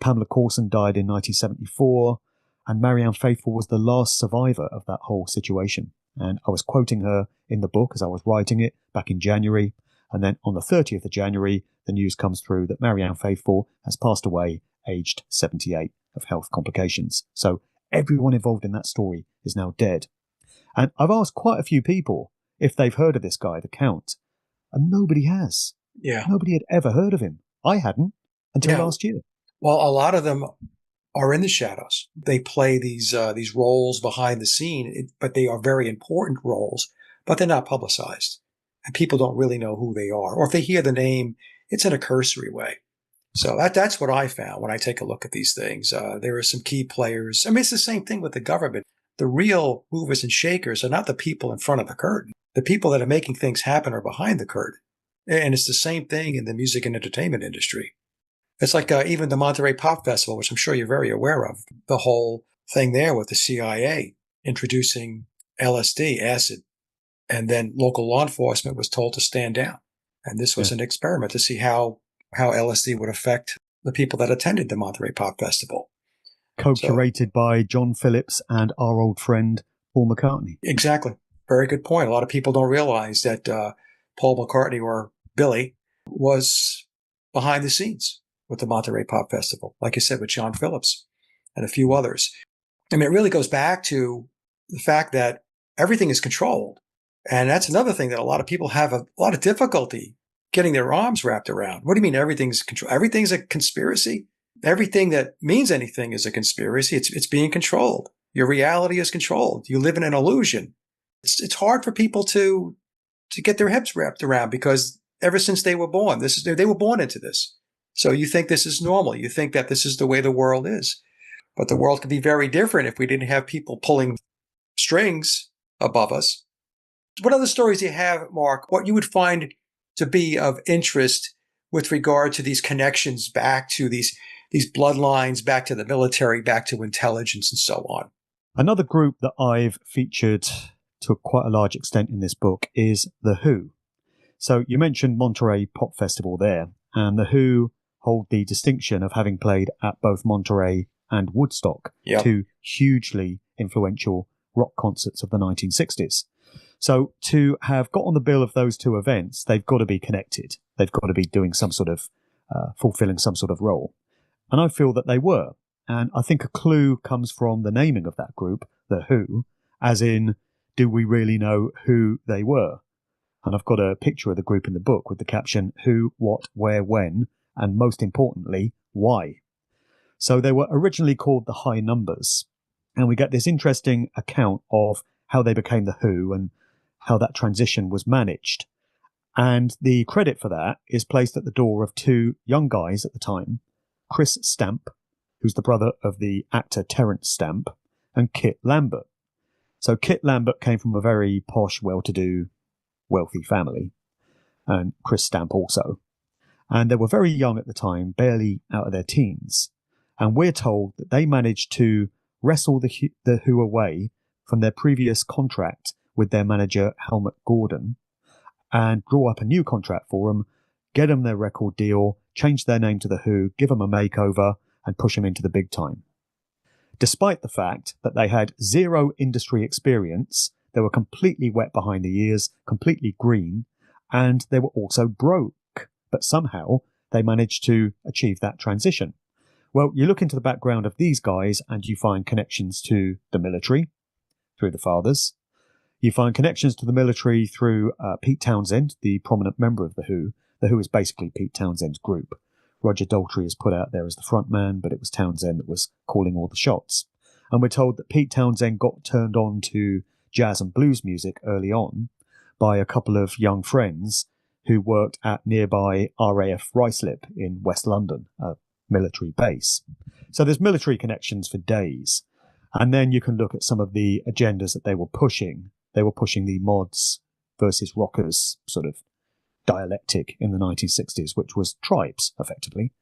Pamela Courson died in 1974, and Marianne Faithfull was the last survivor of that whole situation. And I was quoting her in the book as I was writing it back in January, and then on the 30th of January, the news comes through that Marianne Faithfull has passed away, aged 78, of health complications. So everyone involved in that story is now dead. And I've asked quite a few people if they've heard of this guy, the Count, and nobody has. Yeah. Nobody had ever heard of him. I hadn't until last year. Well, a lot of them are in the shadows. They play these roles behind the scene, but they are very important roles, but they're not publicized. And people don't really know who they are. Or if they hear the name, it's in a cursory way. So that's what I found when I take a look at these things. There are some key players. I mean, it's the same thing with the government. the real movers and shakers are not the people in front of the curtain. The people that are making things happen are behind the curtain. And it's the same thing in the music and entertainment industry. It's like even the Monterey Pop Festival, which I'm sure you're very aware of, the whole thing there with the CIA introducing LSD, acid, and then local law enforcement was told to stand down. And this was an experiment to see how LSD would affect the people that attended the Monterey Pop Festival. Co-curated by John Phillips and our old friend Paul McCartney. Exactly. Very good point. A lot of people don't realize that Paul McCartney, or Billy, was behind the scenes with the Monterey Pop Festival, like you said, with John Phillips and a few others. I mean, it really goes back to the fact that everything is controlled. And that's another thing that a lot of people have a lot of difficulty getting their arms wrapped around. What do you mean everything's controlled? Everything's a conspiracy? Everything that means anything is a conspiracy. It's being controlled. Your reality is controlled. You live in an illusion. It's hard for people to get their heads wrapped around, because ever since they were born, they were born into this. So you think this is normal. You think that this is the way the world is. But the world could be very different if we didn't have people pulling strings above us. What other stories do you have, Mark? What you would find to be of interest with regard to these connections back to these bloodlines, back to the military, back to intelligence, and so on? Another group that I've featured to quite a large extent in this book is The Who. So you mentioned Monterey Pop Festival there, and The Who hold the distinction of having played at both Monterey and Woodstock, two hugely influential rock concerts of the 1960s. So to have got on the bill of those two events, they've got to be connected. They've got to be doing some sort of, fulfilling some sort of role. And I feel that they were. And I think a clue comes from the naming of that group, The Who, as in, do we really know who they were? And I've got a picture of the group in the book with the caption, who, what, where, when, and most importantly, why. So they were originally called the High Numbers. And we get this interesting account of how they became The Who and how that transition was managed. And the credit for that is placed at the door of two young guys at the time, Chris Stamp, who's the brother of the actor Terence Stamp, and Kit Lambert. So Kit Lambert came from a very posh, well-to-do, wealthy family, and Chris Stamp also. And they were very young at the time, barely out of their teens. And we're told that they managed to wrestle the Who away from their previous contract with their manager, Helmut Gordon, and draw up a new contract for them, get them their record deal, change their name to The Who, give them a makeover, and push them into the big time. Despite the fact that they had zero industry experience, they were completely wet behind the ears, completely green, and they were also broke. But somehow they managed to achieve that transition. Well, you look into the background of these guys and you find connections to the military through the fathers. You find connections to the military through Pete Townshend, the prominent member of The Who. The Who is basically Pete Townshend's group. Roger Daltrey is put out there as the front man, but it was Townshend that was calling all the shots. And we're told that Pete Townshend got turned on to jazz and blues music early on by a couple of young friends who worked at nearby RAF Ruislip in West London, a military base. So there's military connections for days. And then you can look at some of the agendas that they were pushing. They were pushing the mods versus rockers sort of dialectic in the 1960s, which was tribes, effectively.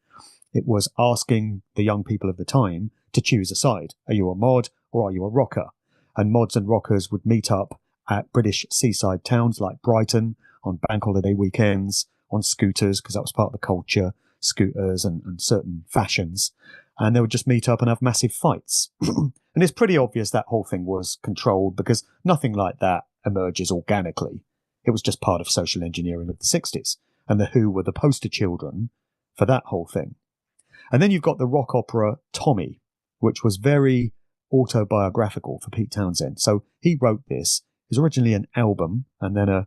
It was asking the young people of the time to choose a side. Are you a mod or are you a rocker? And mods and rockers would meet up at British seaside towns like Brighton on bank holiday weekends, on scooters, because that was part of the culture, scooters and certain fashions. And they would just meet up and have massive fights. And it's pretty obvious that whole thing was controlled, because nothing like that emerges organically. It was just part of social engineering of the 60s. And The Who were the poster children for that whole thing. And then you've got the rock opera Tommy, which was very autobiographical for Pete Townshend. So he wrote this. It was originally an album and then a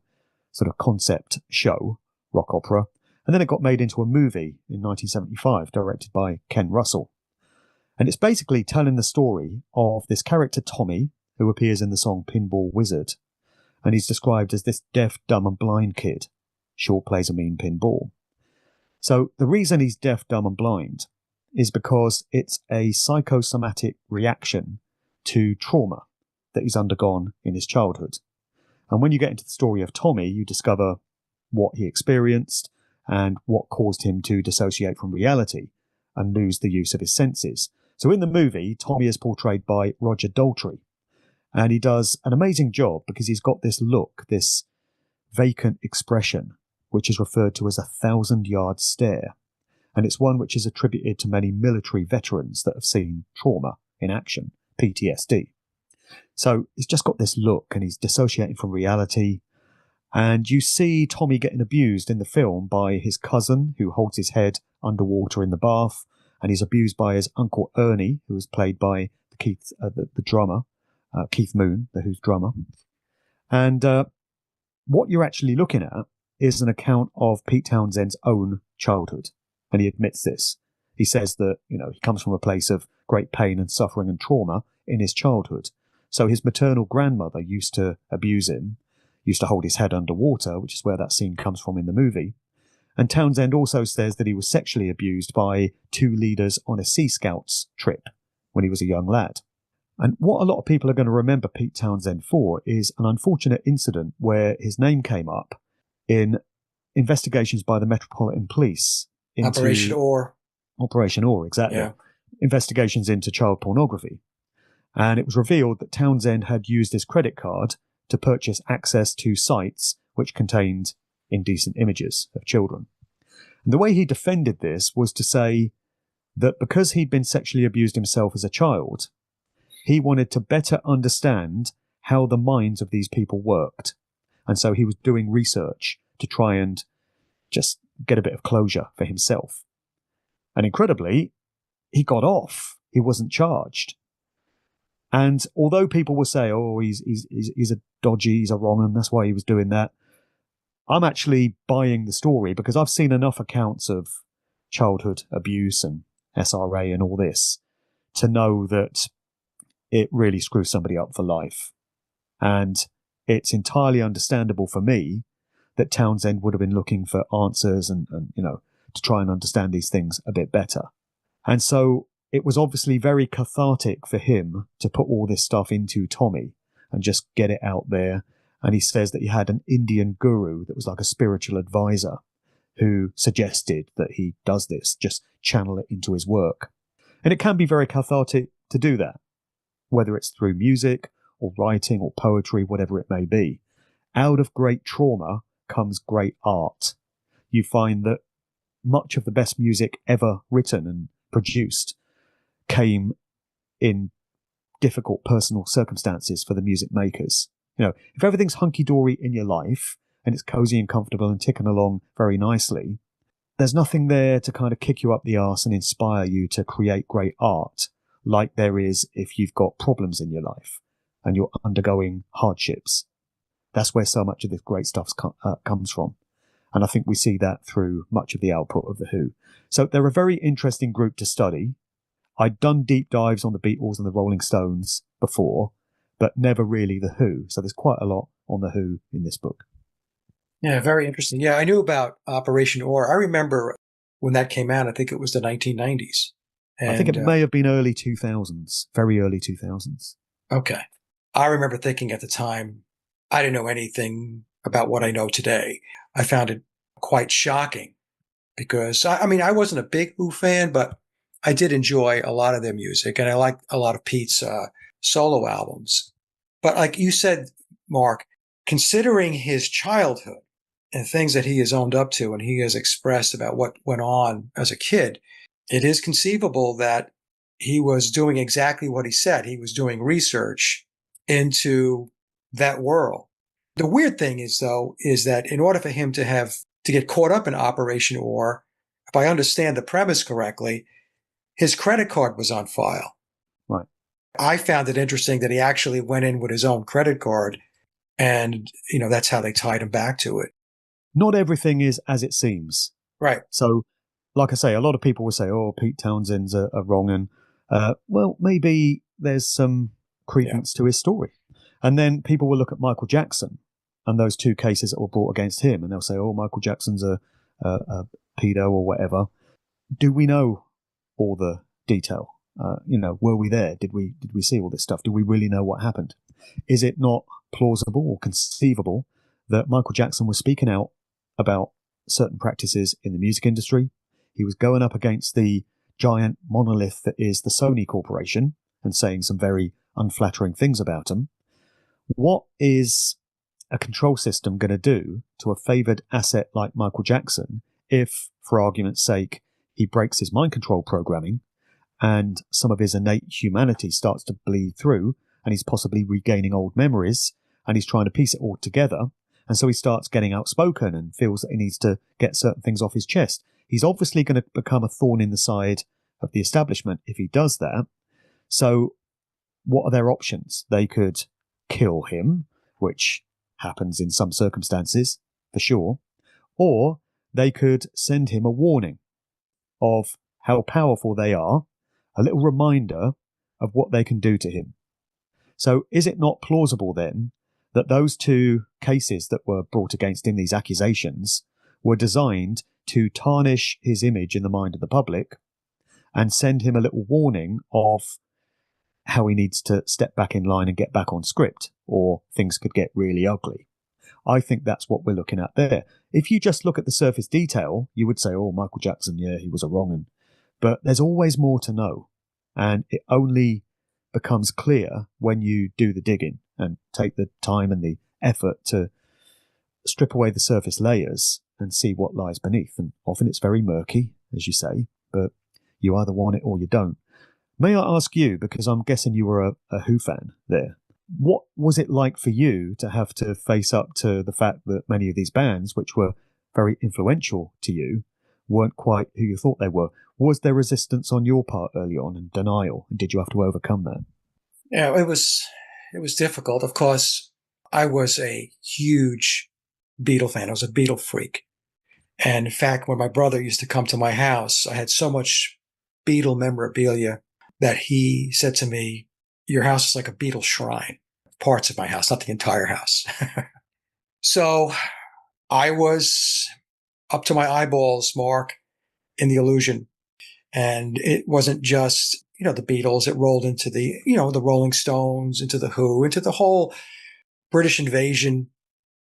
sort of concept show, rock opera. And then it got made into a movie in 1975, directed by Ken Russell. And it's basically telling the story of this character Tommy, who appears in the song Pinball Wizard. And he's described as this deaf, dumb and blind kid. Sure plays a mean pinball. So the reason he's deaf, dumb and blind is because it's a psychosomatic reaction to trauma. that he's undergone in his childhood. And when you get into the story of Tommy, you discover what he experienced and what caused him to dissociate from reality and lose the use of his senses. So in the movie, Tommy is portrayed by Roger Daltrey. And he does an amazing job because he's got this look, this vacant expression, which is referred to as a 1,000-yard stare. And it's one which is attributed to many military veterans that have seen trauma in action, PTSD. So he's just got this look and he's dissociating from reality. And you see Tommy getting abused in the film by his cousin, who holds his head underwater in the bath. And he's abused by his Uncle Ernie, who is played by the drummer, Keith Moon, the Who's drummer. And what you're actually looking at is an account of Pete Townshend's own childhood. And he admits this. He says that, he comes from a place of great pain and suffering and trauma in his childhood. So his maternal grandmother used to abuse him, used to hold his head underwater, which is where that scene comes from in the movie. And Townshend also says that he was sexually abused by 2 leaders on a Sea Scouts trip when he was a young lad. And what a lot of people are going to remember Pete Townshend for is an unfortunate incident where his name came up in investigations by the Metropolitan Police into Operation Ore. Operation Ore, exactly. Yeah. Investigations into child pornography. And it was revealed that Townshend had used his credit card to purchase access to sites which contained indecent images of children. And the way he defended this was to say that because he'd been sexually abused himself as a child, he wanted to better understand how the minds of these people worked. And so he was doing research to try and just get a bit of closure for himself. And incredibly, he got off. He wasn't charged. And although people will say, oh, he's a dodgy, he's a wrong, and that's why he was doing that, I'm actually buying the story because I've seen enough accounts of childhood abuse and SRA and all this to know that it really screws somebody up for life. And it's entirely understandable for me that Townshend would have been looking for answers and to try and understand these things a bit better. And so it was obviously very cathartic for him to put all this stuff into Tommy and just get it out there. And he says that he had an Indian guru that was like a spiritual advisor who suggested that he does this, just channel it into his work. And it can be very cathartic to do that, whether it's through music or writing or poetry, whatever it may be. Out of great trauma comes great art. You find that much of the best music ever written and produced came in difficult personal circumstances for the music makers. If everything's hunky-dory in your life and it's cozy and comfortable and ticking along very nicely, there's nothing there to kind of kick you up the arse and inspire you to create great art like there is if you've got problems in your life and you're undergoing hardships. That's where so much of this great stuff comes from. And I think we see that through much of the output of The Who. So they're a very interesting group to study. I'd done deep dives on the Beatles and the Rolling Stones before, but never really The Who. So there's quite a lot on The Who in this book. Yeah, very interesting. Yeah, I knew about Operation Ore. I remember when that came out, I think it was the 1990s. I think it may have been early 2000s, very early 2000s. Okay. I remember thinking at the time, I didn't know anything about what I know today. I found it quite shocking because, I wasn't a big Who fan, but I did enjoy a lot of their music, and I liked a lot of Pete's solo albums. But like you said, Mark, considering his childhood and things that he has owned up to and he has expressed about what went on as a kid, it is conceivable that he was doing exactly what he said. He was doing research into that world. The weird thing is, though, is that in order for him to get caught up in Operation Ore, if I understand the premise correctly, his credit card was on file. Right. I found it interesting that he actually went in with his own credit card, and, that's how they tied him back to it. Not everything is as it seems. Right. So, like I say, a lot of people will say, oh, Pete Townshend's a wrong, and, well, maybe there's some credence to his story. And then people will look at Michael Jackson and those 2 cases that were brought against him, and they'll say, oh, Michael Jackson's a pedo or whatever. Do we know all the detail? Were we there? Did we see all this stuff? Do we really know what happened? Is it not plausible or conceivable that Michael Jackson was speaking out about certain practices in the music industry? He was going up against the giant monolith that is the Sony Corporation and saying some very unflattering things about them. What is a control system going to do to a favoured asset like Michael Jackson if, for argument's sake, he breaks his mind control programming and some of his innate humanity starts to bleed through and he's possibly regaining old memories and he's trying to piece it all together, and so he starts getting outspoken and feels that he needs to get certain things off his chest? He's obviously going to become a thorn in the side of the establishment if he does that. So what are their options? They could kill him, which happens in some circumstances, for sure, or they could send him a warning of how powerful they are, a little reminder of what they can do to him. So is it not plausible then that those two cases that were brought against him, these accusations, were designed to tarnish his image in the mind of the public and send him a little warning of how he needs to step back in line and get back on script, or things could get really ugly? I think that's what we're looking at there. If you just look at the surface detail, you would say, oh, Michael Jackson, yeah, he was a wrong 'un. But there's always more to know. And it only becomes clear when you do the digging and take the time and the effort to strip away the surface layers and see what lies beneath. And often it's very murky, as you say, but you either want it or you don't. May I ask you, because I'm guessing you were a Who fan there, what was it like for you to have to face up to the fact that many of these bands, which were very influential to you, weren't quite who you thought they were? Was there resistance on your part early on and denial, and did you have to overcome that? Yeah, it was difficult. Of course, I was a huge Beatle fan. I was a Beatle freak. And in fact, when my brother used to come to my house, I had so much Beatle memorabilia that he said to me, your house is like a Beatle shrine. Parts of my house, not the entire house. So I was up to my eyeballs, Mark, in the illusion. And it wasn't just, the Beatles. It rolled into the, the Rolling Stones, into the Who, into the whole British invasion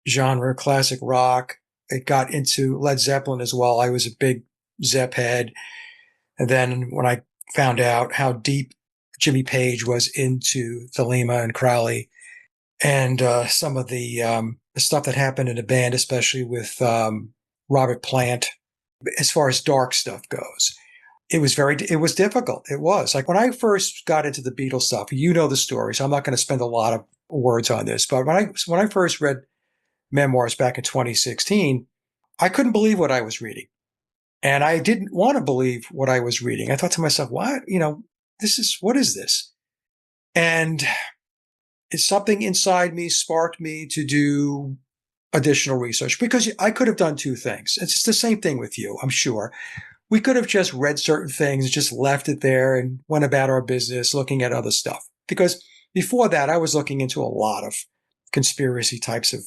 genre, classic rock. It got into Led Zeppelin as well. I was a big Zepp head. And then when I found out how deep Jimmy Page was into Thelema and Crowley and some of the stuff that happened in the band, especially with Robert Plant, as far as dark stuff goes, it was difficult. It was like when I first got into the Beatles stuff, the story, so I'm not going to spend a lot of words on this, but when I first read memoirs back in 2016, I couldn't believe what I was reading. And I didn't want to believe what I was reading. I thought to myself, what? What is this? And it's something inside me sparked me to do additional research, because I could have done two things. It's the same thing with you, I'm sure. We could have just read certain things, just left it there and went about our business looking at other stuff. Because before that, I was looking into a lot of conspiracy types of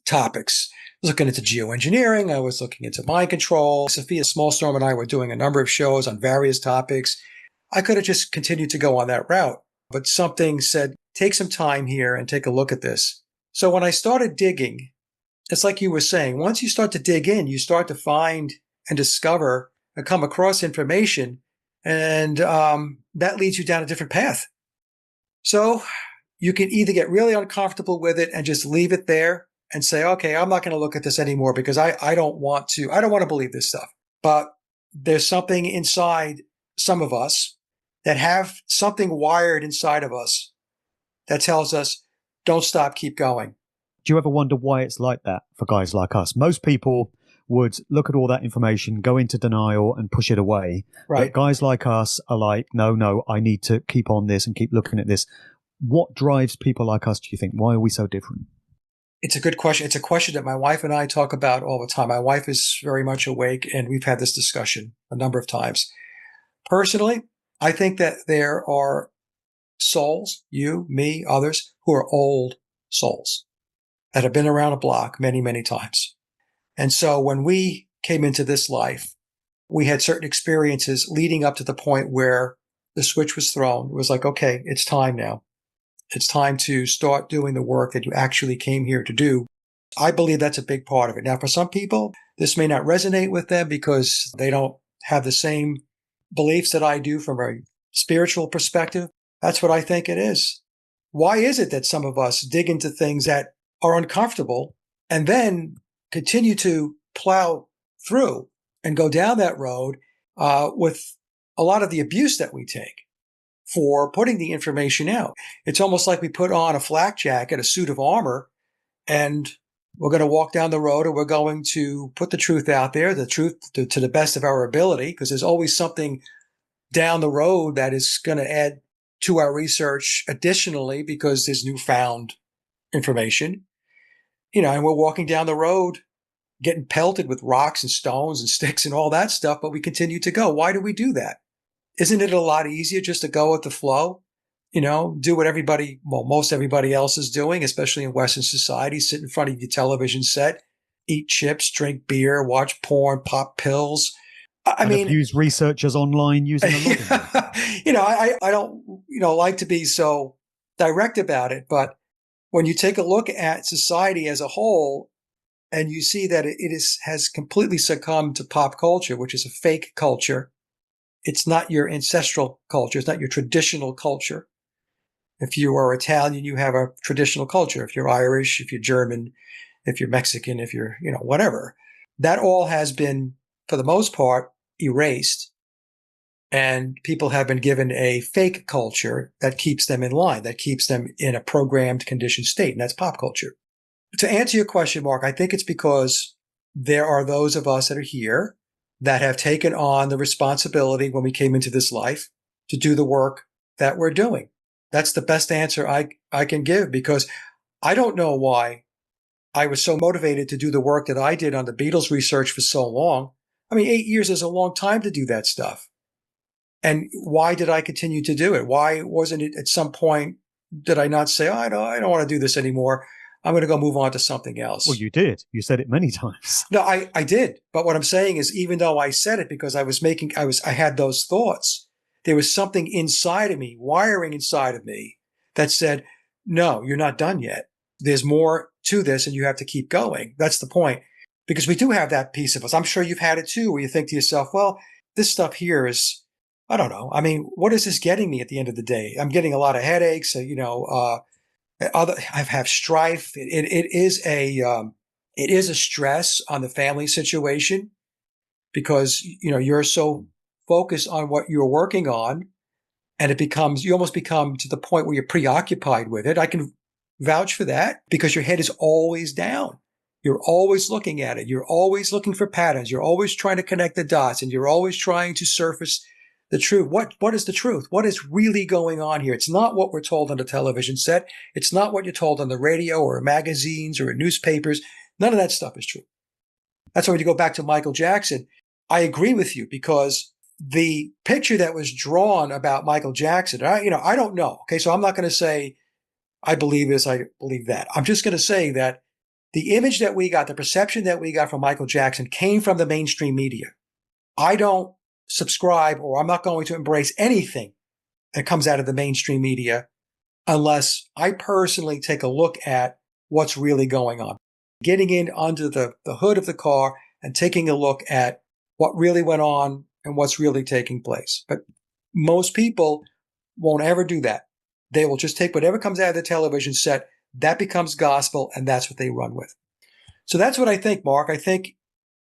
topics. I was looking into geoengineering. I was looking into mind control. Sophia Smallstorm and I were doing a number of shows on various topics. I could have just continued to go on that route, but something said, take some time here and take a look at this. So when I started digging, it's like you were saying, once you start to dig in, you start to find and discover and come across information, and that leads you down a different path. So you can either get really uncomfortable with it and just leave it there and say, okay, I'm not going to look at this anymore because I don't want to believe this stuff. But there's something inside some of us that have something wired inside of us that tells us, don't stop, keep going. Do you ever wonder why it's like that for guys like us? Most people would look at all that information, go into denial and push it away. Right. But guys like us are like, no, I need to keep on this and keep looking at this. What drives people like us, do you think? Why are we so different? It's a good question. It's a question that my wife and I talk about all the time. My wife is very much awake, and we've had this discussion a number of times. Personally, I think that there are souls, you, me, others, who are old souls that have been around a block many, many times. And so when we came into this life, we had certain experiences leading up to the point where the switch was thrown. It was like, okay, it's time now. It's time to start doing the work that you actually came here to do. I believe that's a big part of it. Now, for some people, this may not resonate with them because they don't have the same beliefs that I do from a spiritual perspective. That's what I think it is. Why is it that some of us dig into things that are uncomfortable and then continue to plow through and go down that road with a lot of the abuse that we take for putting the information out? It's almost like we put on a flak jacket, a suit of armor, and we're going to walk down the road and we're going to put the truth out there, the truth to the best of our ability, because there's always something down the road that is going to add to our research additionally because there's newfound information. And we're walking down the road getting pelted with rocks and stones and sticks and all that stuff, but we continue to go. Why do we do that? Isn't it a lot easier just to go with the flow? Do what most everybody else is doing, especially in Western society, sit in front of your television set, eat chips, drink beer, watch porn, pop pills. I mean, abuse researchers online using a login. I don't, like to be so direct about it, but when you take a look at society as a whole and you see that has completely succumbed to pop culture, which is a fake culture. It's not your ancestral culture. It's not your traditional culture. If you are Italian, you have a traditional culture. If you're Irish, if you're German, if you're Mexican, if you're, whatever, that all has been, for the most part, erased. And people have been given a fake culture that keeps them in line, that keeps them in a programmed, conditioned state. And that's pop culture. To answer your question, Mark, I think it's because there are those of us that are here that have taken on the responsibility when we came into this life to do the work that we're doing. That's the best answer I can give, because I don't know why I was so motivated to do the work that I did on the Beatles research for so long. I mean, 8 years is a long time to do that stuff. And why did I continue to do it? Why wasn't it at some point, did I not say, I don't want to do this anymore. I'm going to go move on to something else. Well, you did. You said it many times. No, I did. But what I'm saying is, even though I said it because I had those thoughts, there was something inside of me, wiring inside of me that said, no, you're not done yet. There's more to this and you have to keep going. That's the point. Because we do have that piece of us. I'm sure you've had it too, where you think to yourself, well, this stuff here is, I don't know. I mean, what is this getting me at the end of the day? I'm getting a lot of headaches, I have strife. It is a stress on the family situation because, you're so focused on what you're working on, and you almost become to the point where you're preoccupied with it. I can vouch for that because your head is always down. You're always looking at it. You're always looking for patterns. You're always trying to connect the dots, and you're always trying to surface the truth. What is the truth? What is really going on here? It's not what we're told on the television set. It's not what you're told on the radio or in magazines or in newspapers. None of that stuff is true. That's why when you go back to Michael Jackson, I agree with you, because the picture that was drawn about Michael Jackson, I don't know. Okay, so I'm not going to say I believe this, I believe that. I'm just going to say that the image that we got, the perception that we got from Michael Jackson came from the mainstream media. I don't subscribe, or I'm not going to embrace anything that comes out of the mainstream media unless I personally take a look at what's really going on. Getting in under the hood of the car and taking a look at what really went on and what's really taking place. But most people won't ever do that. They will just take whatever comes out of the television set, that becomes gospel, and that's what they run with. So that's what I think, Mark. I think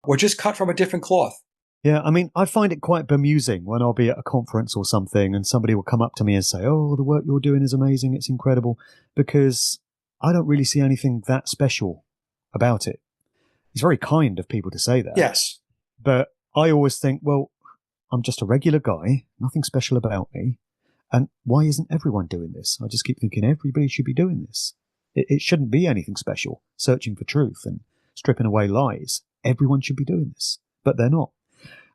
we're just cut from a different cloth. Yeah, I mean, I find it quite bemusing when I'll be at a conference or something and somebody will come up to me and say, oh, the work you're doing is amazing, it's incredible, because I don't really see anything that special about it. It's very kind of people to say that. Yes. But I always think, well, I'm just a regular guy, nothing special about me. And why isn't everyone doing this? I just keep thinking everybody should be doing this. It shouldn't be anything special, searching for truth and stripping away lies. Everyone should be doing this, but they're not.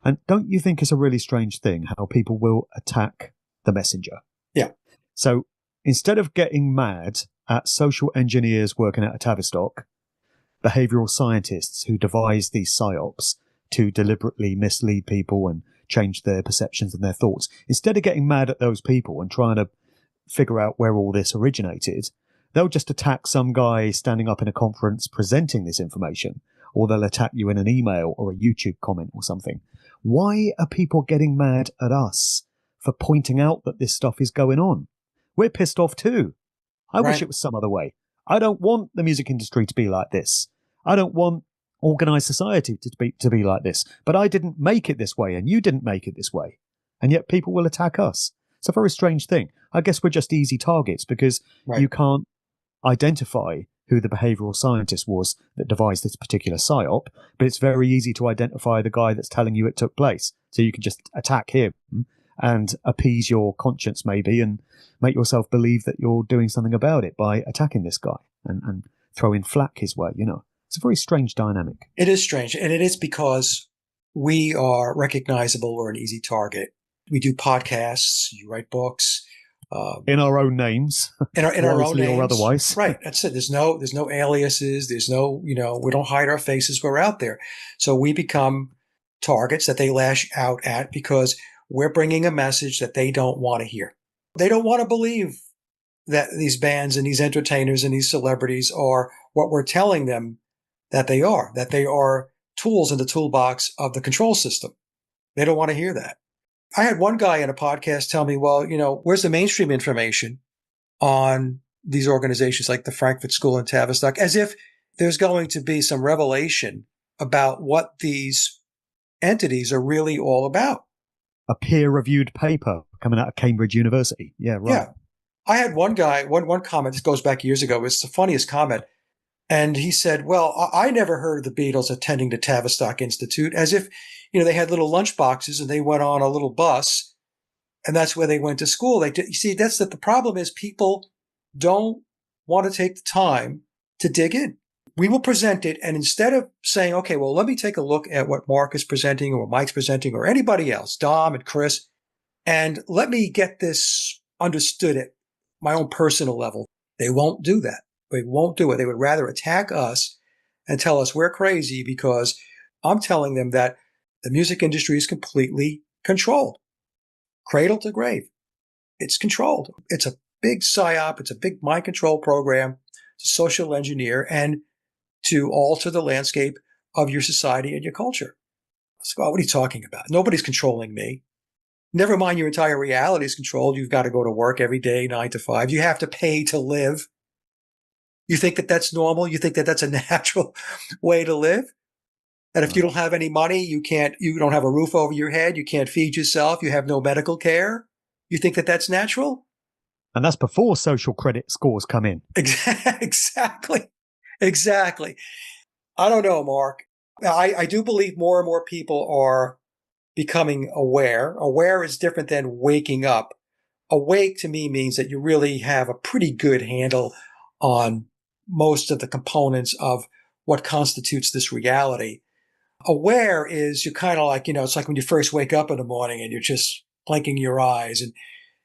And don't you think it's a really strange thing how people will attack the messenger? Yeah. So instead of getting mad at social engineers working at a Tavistock, behavioral scientists who devise these psyops, to deliberately mislead people and change their perceptions and their thoughts. Instead of getting mad at those people and trying to figure out where all this originated, they'll just attack some guy standing up in a conference presenting this information, or they'll attack you in an email or a YouTube comment or something. Why are people getting mad at us for pointing out that this stuff is going on? We're pissed off too. I wish it was some other way. I don't want the music industry to be like this. I don't want organized society to be like this. But I didn't make it this way, and you didn't make it this way. And yet people will attack us. It's a very strange thing. I guess we're just easy targets because you can't identify who the behavioral scientist was that devised this particular psyop, but it's very easy to identify the guy that's telling you it took place. So you can just attack him and appease your conscience maybe and make yourself believe that you're doing something about it by attacking this guy and throwing flack his way, you know. It's a very strange dynamic. It is strange, and it is because we are recognizable. We're an easy target. We do podcasts, you write books. In our own names. In our own names. Or otherwise. Right. That's it. There's no aliases. There's no, we don't hide our faces. We're out there. So we become targets that they lash out at because we're bringing a message that they don't want to hear. They don't want to believe that these bands and these entertainers and these celebrities are what we're telling them that they are tools in the toolbox of the control system. They don't want to hear that. I had one guy in a podcast tell me, well, where's the mainstream information on these organizations like the Frankfurt School and Tavistock, as if there's going to be some revelation about what these entities are really all about. A peer-reviewed paper coming out of Cambridge University. Yeah, right. Yeah. I had one guy, one comment, this goes back years ago, it's the funniest comment. And he said, well, I never heard of the Beatles attending the Tavistock Institute, as if, they had little lunch boxes and they went on a little bus and that's where they went to school. You see, that's the problem is people don't want to take the time to dig in. We will present it. And instead of saying, okay, well, let me take a look at what Mark is presenting or Mike's presenting or anybody else, Dom and Chris, and let me get this understood at my own personal level. They won't do that. They won't do it. They would rather attack us and tell us we're crazy because I'm telling them that the music industry is completely controlled. Cradle to grave. It's controlled. It's a big psyop. It's a big mind control program to social engineer and to alter the landscape of your society and your culture. So, what are you talking about? Nobody's controlling me. Never mind your entire reality is controlled. You've got to go to work every day, 9 to 5. You have to pay to live. You think that that's normal? You think that that's a natural way to live? And if you don't have any money, you don't have a roof over your head, you can't feed yourself, you have no medical care. You think that that's natural? And that's before social credit scores come in. Exactly. I don't know, Mark. I do believe more and more people are becoming aware. Aware is different than waking up. Awake to me means that you really have a pretty good handle on most of the components of what constitutes this reality. Aware is you're kind of like, it's like when you first wake up in the morning and you're just blinking your eyes and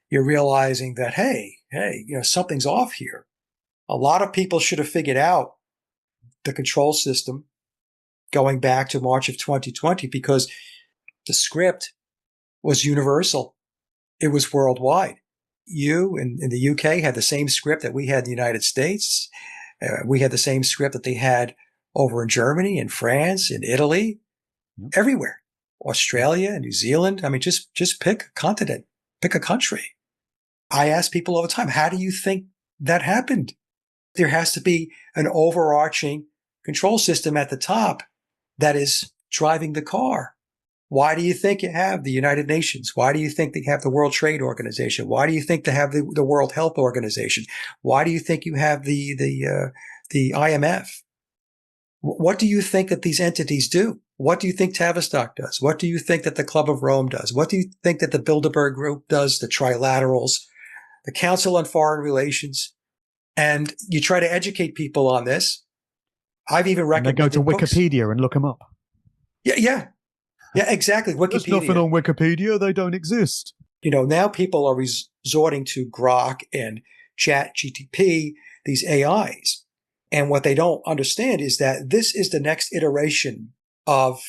you're realizing that, hey, something's off here. A lot of people should have figured out the control system going back to March of 2020 because the script was universal. It was worldwide. You in the UK had the same script that we had in the United States. We had the same script that they had over in Germany, in France, in Italy, everywhere. Australia, New Zealand. I mean, just pick a continent, pick a country. I ask people all the time, how do you think that happened? There has to be an overarching control system at the top that is driving the car. Why do you think you have the United Nations? Why do you think they have the World Trade Organization? Why do you think they have the World Health Organization? Why do you think you have the IMF? What do you think that these entities do? What do you think Tavistock does? What do you think that the Club of Rome does? What do you think that the Bilderberg Group does, the Trilaterals, the Council on Foreign Relations? And you try to educate people on this. I've even recommended books. They go to books. Wikipedia and look them up. Yeah, exactly. Wikipedia. There's nothing on Wikipedia. They don't exist. Now people are resorting to Grok and ChatGPT, these AIs. And what they don't understand is that this is the next iteration of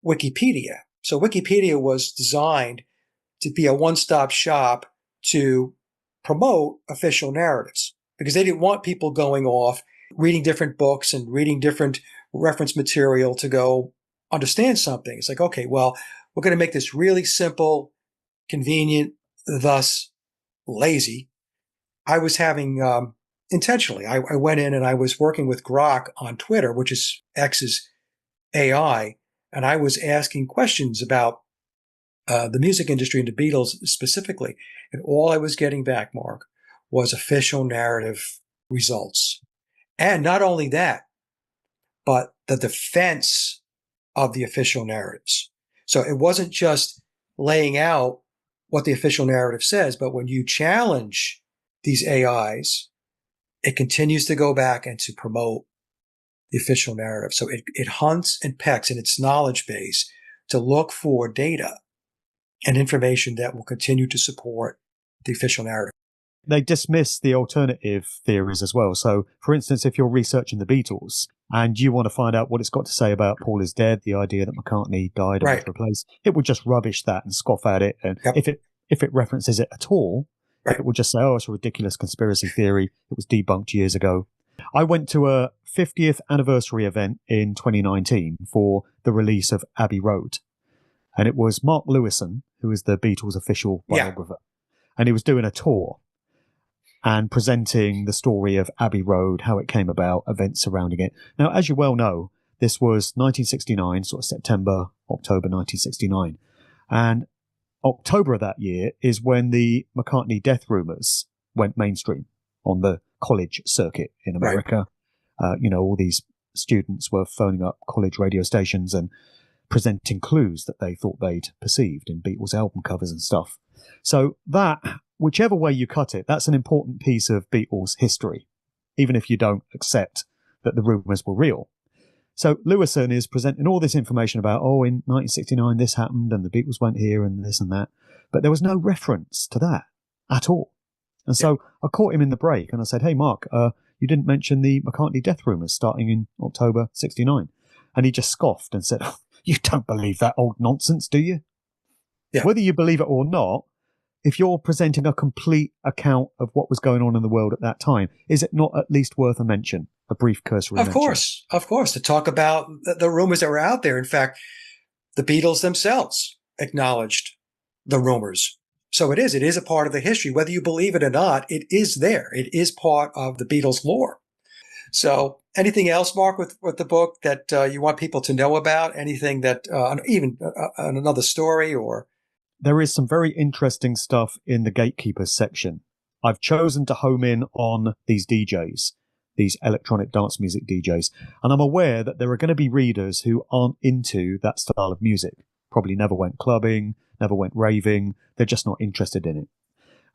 Wikipedia. So Wikipedia was designed to be a one-stop shop to promote official narratives because they didn't want people going off, reading different books and reading different reference material to go understand something. It's like, okay, well, we're going to make this really simple, convenient, thus lazy. I was having, intentionally, I went in and I was working with Grok on Twitter, which is X's AI, and I was asking questions about the music industry and the Beatles specifically. And all I was getting back, Mark, was official narrative results. And not only that, but the defense of the official narratives. So it wasn't just laying out what the official narrative says, but when you challenge these AIs, it continues to go back and to promote the official narrative. So it hunts and pecks in its knowledge base to look for data and information that will continue to support the official narrative. They dismiss the alternative theories as well. So, for instance, if you're researching the Beatles and you want to find out what it's got to say about Paul is dead, the idea that McCartney died and was replaced, it would just rubbish that and scoff at it. And if it references it at all, it will just say, oh, it's a ridiculous conspiracy theory. It was debunked years ago. I went to a 50th anniversary event in 2019 for the release of Abbey Road. And it was Mark Lewison, who is the Beatles' official biographer. And he was doing a tour and presenting the story of Abbey Road, how it came about, events surrounding it. Now, as you well know, this was 1969, sort of September, October 1969. And October of that year is when the McCartney death rumours went mainstream on the college circuit in America. All these students were phoning up college radio stations and presenting clues that they thought they'd perceived in Beatles album covers and stuff. So that, whichever way you cut it, that's an important piece of Beatles history, even if you don't accept that the rumours were real. So Lewison is presenting all this information about, in 1969 this happened and the Beatles went here and this and that. But there was no reference to that at all. And so I caught him in the break and I said, hey, Mark, you didn't mention the McCartney death rumours starting in October 69. And he just scoffed and said, you don't believe that old nonsense, do you? Yeah. Whether you believe it or not, if you're presenting a complete account of what was going on in the world at that time, is it not at least worth a mention, a brief cursory mention? Of course, to talk about the rumors that were out there. In fact, the Beatles themselves acknowledged the rumors. So it is a part of the history. Whether you believe it or not, it is there. It is part of the Beatles' lore. So anything else, Mark, with the book that you want people to know about? Anything that, even another story or... There is some very interesting stuff in the Gatekeepers section. I've chosen to home in on these DJs, these electronic dance music DJs, and I'm aware that there are going to be readers who aren't into that style of music, probably never went clubbing, never went raving, they're just not interested in it.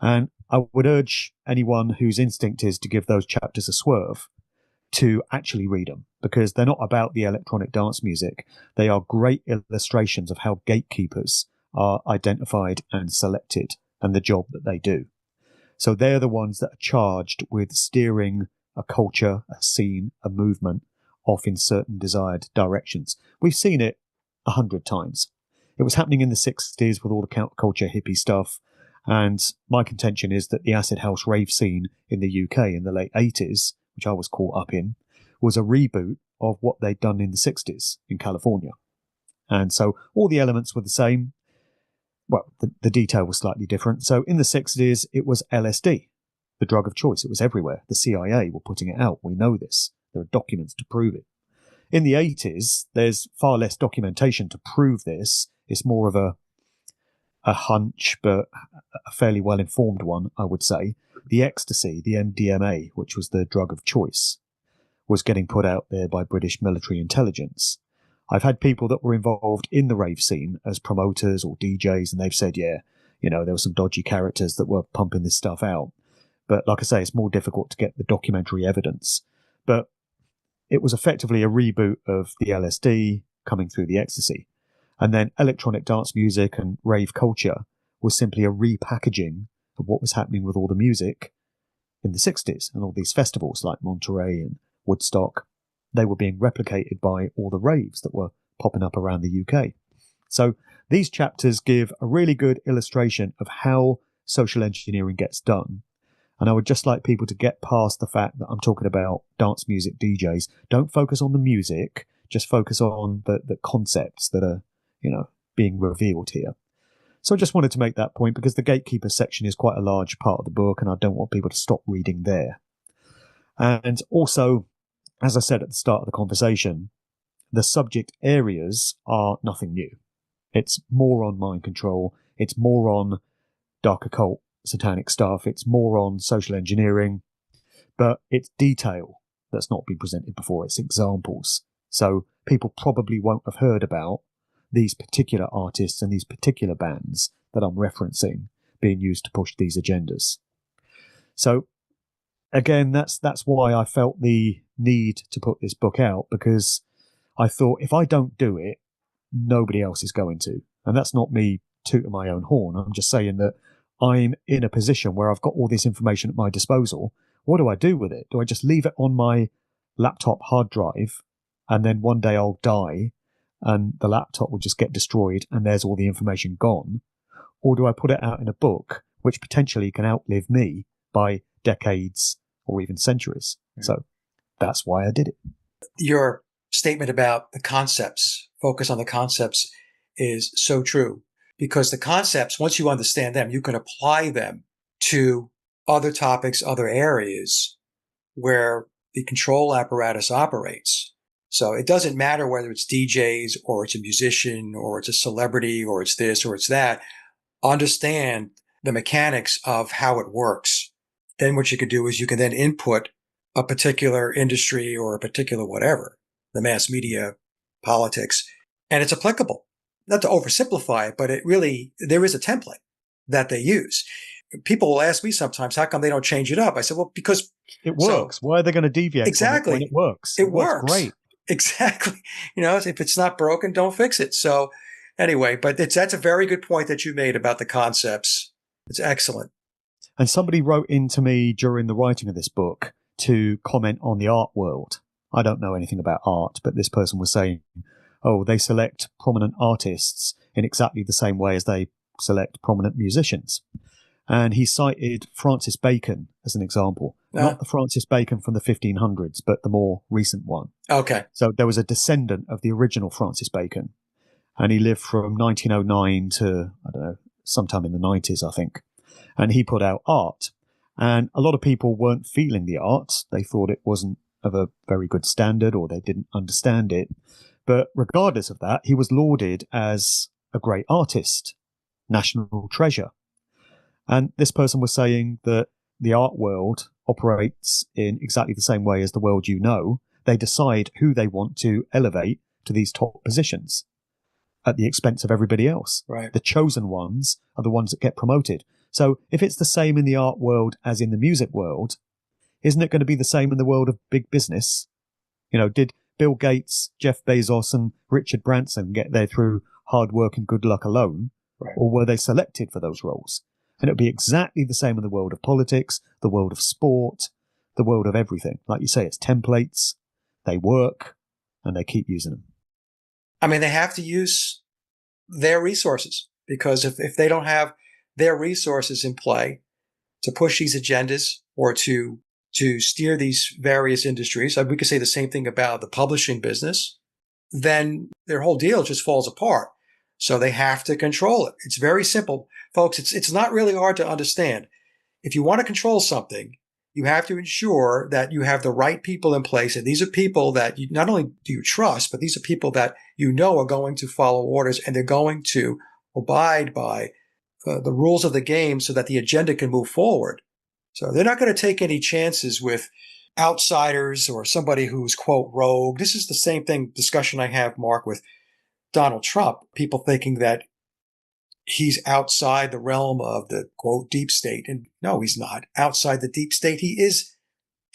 And I would urge anyone whose instinct is to give those chapters a swerve to actually read them, because they're not about the electronic dance music. They are great illustrations of how gatekeepers are identified and selected and the job that they do. So they're the ones that are charged with steering a culture, a scene, a movement off in certain desired directions. We've seen it 100 times. It was happening in the 60s with all the counterculture hippie stuff. And my contention is that the acid house rave scene in the UK in the late 80s, which I was caught up in, was a reboot of what they'd done in the 60s in California. And so all the elements were the same. Well, the detail was slightly different. So in the 60s, it was LSD, the drug of choice. It was everywhere. The CIA were putting it out. We know this. There are documents to prove it. In the 80s, there's far less documentation to prove this. It's more of a hunch, but a fairly well-informed one, I would say. The ecstasy, the MDMA, which was the drug of choice, was getting put out there by British military intelligence. I've had people that were involved in the rave scene as promoters or DJs, and they've said, there were some dodgy characters that were pumping this stuff out. But like I say, it's more difficult to get the documentary evidence. But it was effectively a reboot of the LSD coming through the ecstasy. And then electronic dance music and rave culture was simply a repackaging of what was happening with all the music in the 60s and all these festivals like Monterey and Woodstock. They were being replicated by all the raves that were popping up around the UK. So these chapters give a really good illustration of how social engineering gets done. And I would just like people to get past the fact that I'm talking about dance music DJs. Don't focus on the music, just focus on the concepts that are, being revealed here. So I just wanted to make that point because the gatekeeper section is quite a large part of the book and I don't want people to stop reading there. And also, as I said at the start of the conversation, the subject areas are nothing new. It's more on mind control. It's more on dark occult, satanic stuff. It's more on social engineering, but it's detail that's not been presented before. It's examples. So people probably won't have heard about these particular artists and these particular bands that I'm referencing being used to push these agendas. So again, that's why I felt the need to put this book out, because I thought if I don't do it, nobody else is going to. And that's not me tooting my own horn. I'm just saying that I'm in a position where I've got all this information at my disposal. What do I do with it? Do I just leave it on my laptop hard drive and then one day I'll die and the laptop will just get destroyed and there's all the information gone? Or do I put it out in a book which potentially can outlive me by decades or even centuries? So that's why I did it. Your statement about the concepts, focus on the concepts, is so true, because the concepts, once you understand them, you can apply them to other topics, other areas where the control apparatus operates. So it doesn't matter whether it's DJs or it's a musician or it's a celebrity or it's this or it's that. Understand the mechanics of how it works. Then what you can do is you can then input a particular industry or a particular whatever, the mass media, politics, and it's applicable. Not to oversimplify it, but there is a template that they use. People will ask me sometimes, how come they don't change it up? I said, well, because it works. Why are they going to deviate exactly from it when it works? It works great. Exactly. If it's not broken, don't fix it. So anyway, but that's a very good point that you made about the concepts. It's excellent. And somebody wrote into me during the writing of this book to comment on the art world. I don't know anything about art, but this person was saying, they select prominent artists in exactly the same way as they select prominent musicians. And he cited Francis Bacon as an example. Not the Francis Bacon from the 1500s, but the more recent one. Okay. So there was a descendant of the original Francis Bacon, and he lived from 1909 to, sometime in the 90s, I think. And he put out art. And a lot of people weren't feeling the art. They thought it wasn't of a very good standard or they didn't understand it. But regardless of that, he was lauded as a great artist, national treasure. And this person was saying that the art world operates in exactly the same way as the world you know. They decide who they want to elevate to these top positions at the expense of everybody else. Right. The chosen ones are the ones that get promoted. So if it's the same in the art world as in the music world, isn't it going to be the same in the world of big business? Did Bill Gates, Jeff Bezos and Richard Branson get there through hard work and good luck alone? Right. Or were they selected for those roles? And it would be exactly the same in the world of politics, the world of sport, the world of everything. Like you say, it's templates, they work, and they keep using them. I mean, they have to use their resources, because if they don't have their resources in play to push these agendas or to steer these various industries, we could say the same thing about the publishing business, then their whole deal just falls apart. So they have to control it. It's very simple. Folks, it's not really hard to understand. If you want to control something, you have to ensure that you have the right people in place. And these are people that you not only do you trust, but these are people that are going to follow orders and they're going to abide by the rules of the game so that the agenda can move forward. So they're not going to take any chances with outsiders or somebody who's, quote, rogue. This is the same discussion I have, Mark, with Donald Trump. People thinking that he's outside the realm of the, quote, deep state. And no, he's not outside the deep state. He is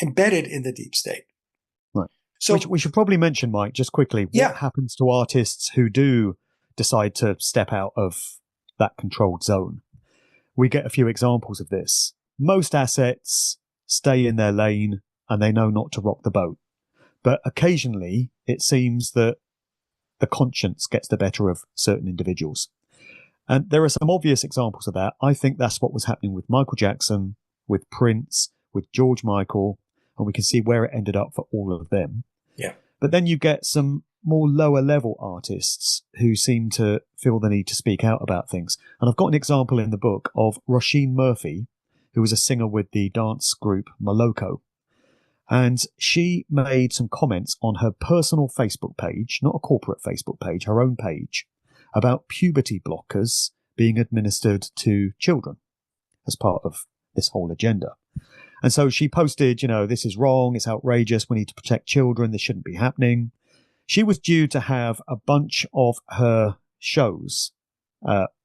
embedded in the deep state. Right. So we should probably mention, Mike, just quickly, what happens to artists who do decide to step out of that controlled zone. We get a few examples of this. Most assets stay in their lane and they know not to rock the boat. But occasionally it seems that the conscience gets the better of certain individuals. And there are some obvious examples of that. I think that's what was happening with Michael Jackson, with Prince, with George Michael, and we can see where it ended up for all of them. Yeah. But then you get some more lower level artists who seem to feel the need to speak out about things. And I've got an example in the book of Roisin Murphy, who was a singer with the dance group Moloko. And she made some comments on her personal Facebook page, not a corporate Facebook page, her own page, about puberty blockers being administered to children as part of this whole agenda. And so she posted, this is wrong, it's outrageous, we need to protect children, this shouldn't be happening. She was due to have a bunch of her shows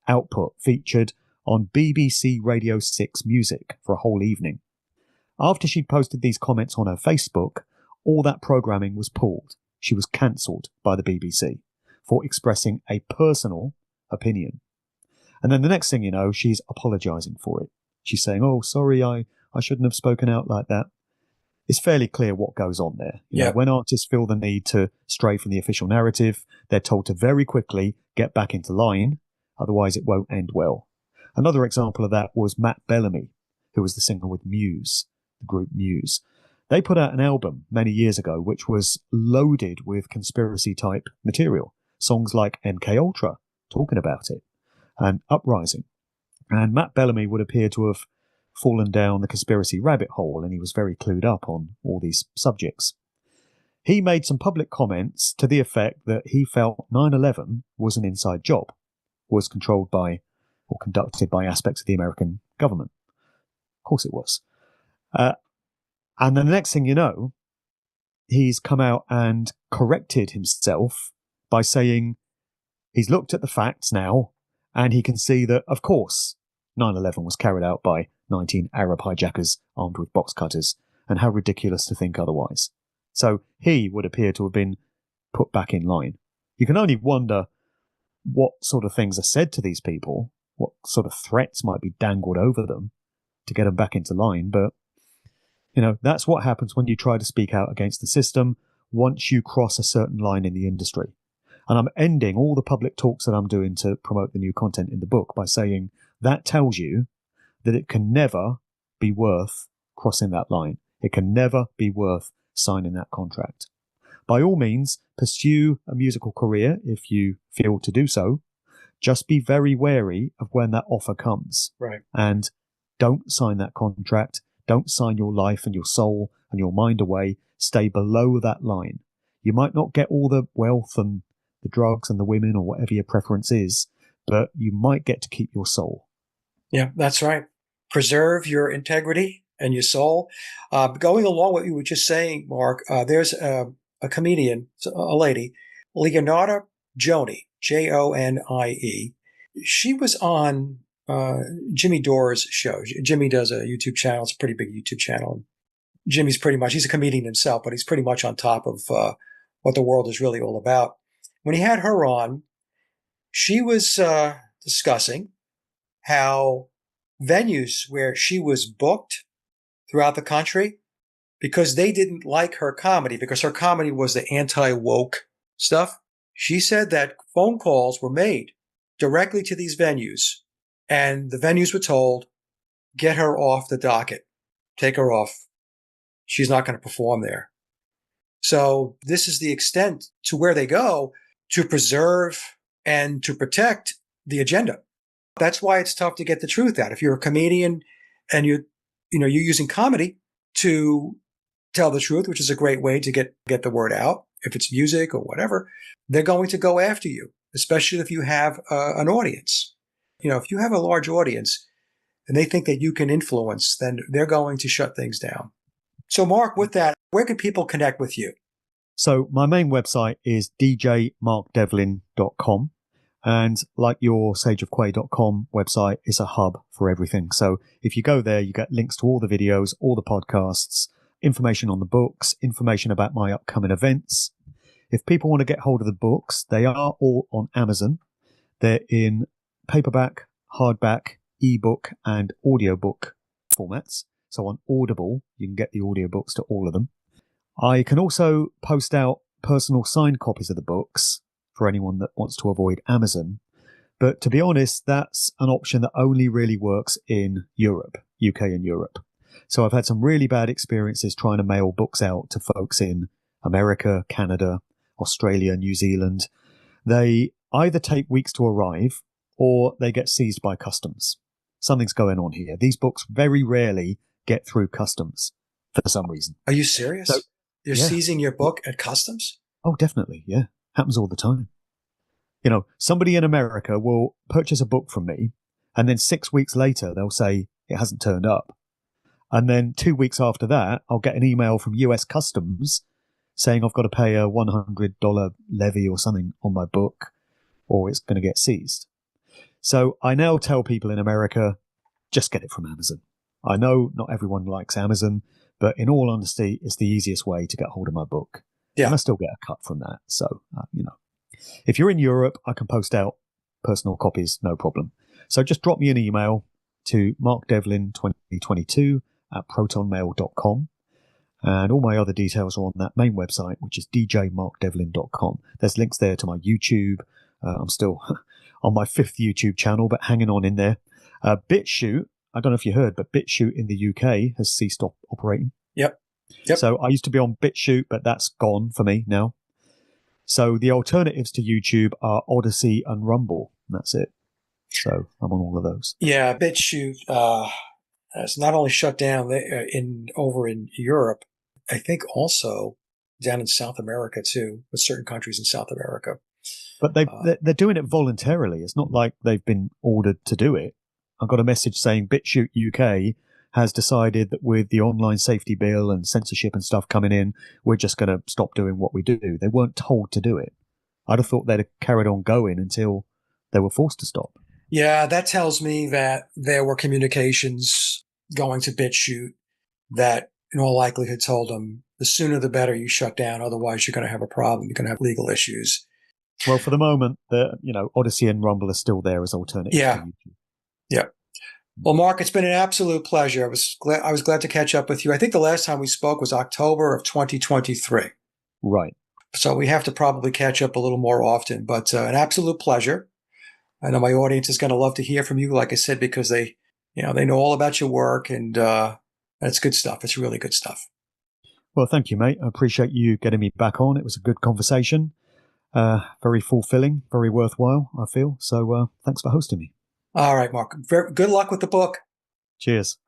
output featured on BBC Radio 6 Music for a whole evening. After she'd posted these comments on her Facebook, all that programming was pulled. She was cancelled by the BBC for expressing a personal opinion. And then the next thing you know, she's apologising for it. She's saying, oh, sorry, I shouldn't have spoken out like that. It's fairly clear what goes on there. You know, when artists feel the need to stray from the official narrative, they're told to very quickly get back into line, otherwise it won't end well. Another example of that was Matt Bellamy, who was the singer with Muse, the group Muse. They put out an album many years ago which was loaded with conspiracy-type material. Songs like MK Ultra, talking about it, and Uprising. And Matt Bellamy would appear to have fallen down the conspiracy rabbit hole, and he was very clued up on all these subjects. He made some public comments to the effect that he felt 9/11 was an inside job, was controlled by or conducted by aspects of the American government. Of course it was. And then the next thing you know, he's come out and corrected himself by saying he's looked at the facts now and he can see that, of course, 9/11 was carried out by 19 Arab hijackers armed with box cutters, and how ridiculous to think otherwise. So he would appear to have been put back in line. You can only wonder what sort of things are said to these people, what sort of threats might be dangled over them to get them back into line. But, that's what happens when you try to speak out against the system once you cross a certain line in the industry. And I'm ending all the public talks that I'm doing to promote the new content in the book by saying that tells you that it can never be worth crossing that line. It can never be worth signing that contract. By all means, pursue a musical career if you feel to do so. Just be very wary of when that offer comes. Right. And don't sign that contract. Don't sign your life and your soul and your mind away. Stay below that line. You might not get all the wealth and the drugs and the women or whatever your preference is, but you might get to keep your soul. Yeah, that's right. Preserve your integrity and your soul. Going along with what you were just saying, Mark, there's a comedian, a lady, Leonarda Joni, Jonie. She was on Jimmy Dore's show. Jimmy does a YouTube channel. It's a pretty big YouTube channel. Jimmy's he's a comedian himself, but he's pretty much on top of what the world is really all about. When he had her on, she was discussing how venues where she was booked throughout the country, because they didn't like her comedy, because her comedy was the anti-woke stuff, she said that phone calls were made directly to these venues, and the venues were told, get her off the docket, take her off. She's not going to perform there. So this is the extent to where they go to preserve and to protect the agenda. That's why it's tough to get the truth out. If you're a comedian and you're using comedy to tell the truth, which is a great way to get the word out, if it's music or whatever, they're going to go after you, especially if you have an audience. If you have a large audience and they think that you can influence, then they're going to shut things down. So Mark, with that, where can people connect with you? So my main website is djmarkdevlin.com. And like your sageofquay.com website, it's a hub for everything. So if you go there, you get links to all the videos, all the podcasts, information on the books, information about my upcoming events. If people want to get hold of the books, they are all on Amazon. They're in paperback, hardback, ebook, and audiobook formats. So on Audible, you can get the audiobooks to all of them. I can also post out personal signed copies of the books for anyone that wants to avoid Amazon. But to be honest, that's an option that only really works in Europe, UK and Europe. So I've had some really bad experiences trying to mail books out to folks in America, Canada, Australia, New Zealand. They either take weeks to arrive or they get seized by customs. Something's going on here. These books very rarely get through customs for some reason. Are you serious? So, You're seizing your book at customs? Oh, definitely. Yeah. Happens all the time. You know, somebody in America will purchase a book from me, and then 6 weeks later, they'll say it hasn't turned up. And then 2 weeks after that, I'll get an email from US Customs saying I've got to pay a $100 levy or something on my book, or it's going to get seized. So I now tell people in America, just get it from Amazon. I know not everyone likes Amazon, but in all honesty, it's the easiest way to get hold of my book. Yeah. And I still get a cut from that. So, you know, if you're in Europe, I can post out personal copies, no problem. So just drop me an email to markdevlin2022@protonmail.com. And all my other details are on that main website, which is djmarkdevlin.com. There's links there to my YouTube. I'm still on my 5th YouTube channel, but hanging on in there. BitChute, I don't know if you heard, but BitChute in the UK has ceased operating. Yep. So I used to be on BitChute, but that's gone for me now. So the alternatives to YouTube are Odyssey and Rumble. And that's it. So I'm on all of those. Yeah, BitChute has not only shut down over in Europe, I think also down in South America too, with certain countries in South America. But they're doing it voluntarily. It's not like they've been ordered to do it. I got a message saying BitChute UK has decided that with the online safety bill and censorship and stuff coming in, we're just going to stop doing what we do. They weren't told to do it. I'd have thought they'd have carried on going until they were forced to stop. Yeah, that tells me that there were communications going to BitChute that in all likelihood told them the sooner the better you shut down. Otherwise, you're going to have a problem. You're going to have legal issues. Well, for the moment, Odyssey and Rumble are still there as alternatives to YouTube. Yeah. Well, Mark, it's been an absolute pleasure. I was glad to catch up with you. I think the last time we spoke was October of 2023. Right. So we have to probably catch up a little more often, but an absolute pleasure. I know my audience is going to love to hear from you, like I said, because they know all about your work, and it's good stuff. It's really good stuff. Well, thank you, mate. I appreciate you getting me back on. It was a good conversation. Very fulfilling, very worthwhile, I feel. So thanks for hosting me. All right, Mark. Good luck with the book. Cheers.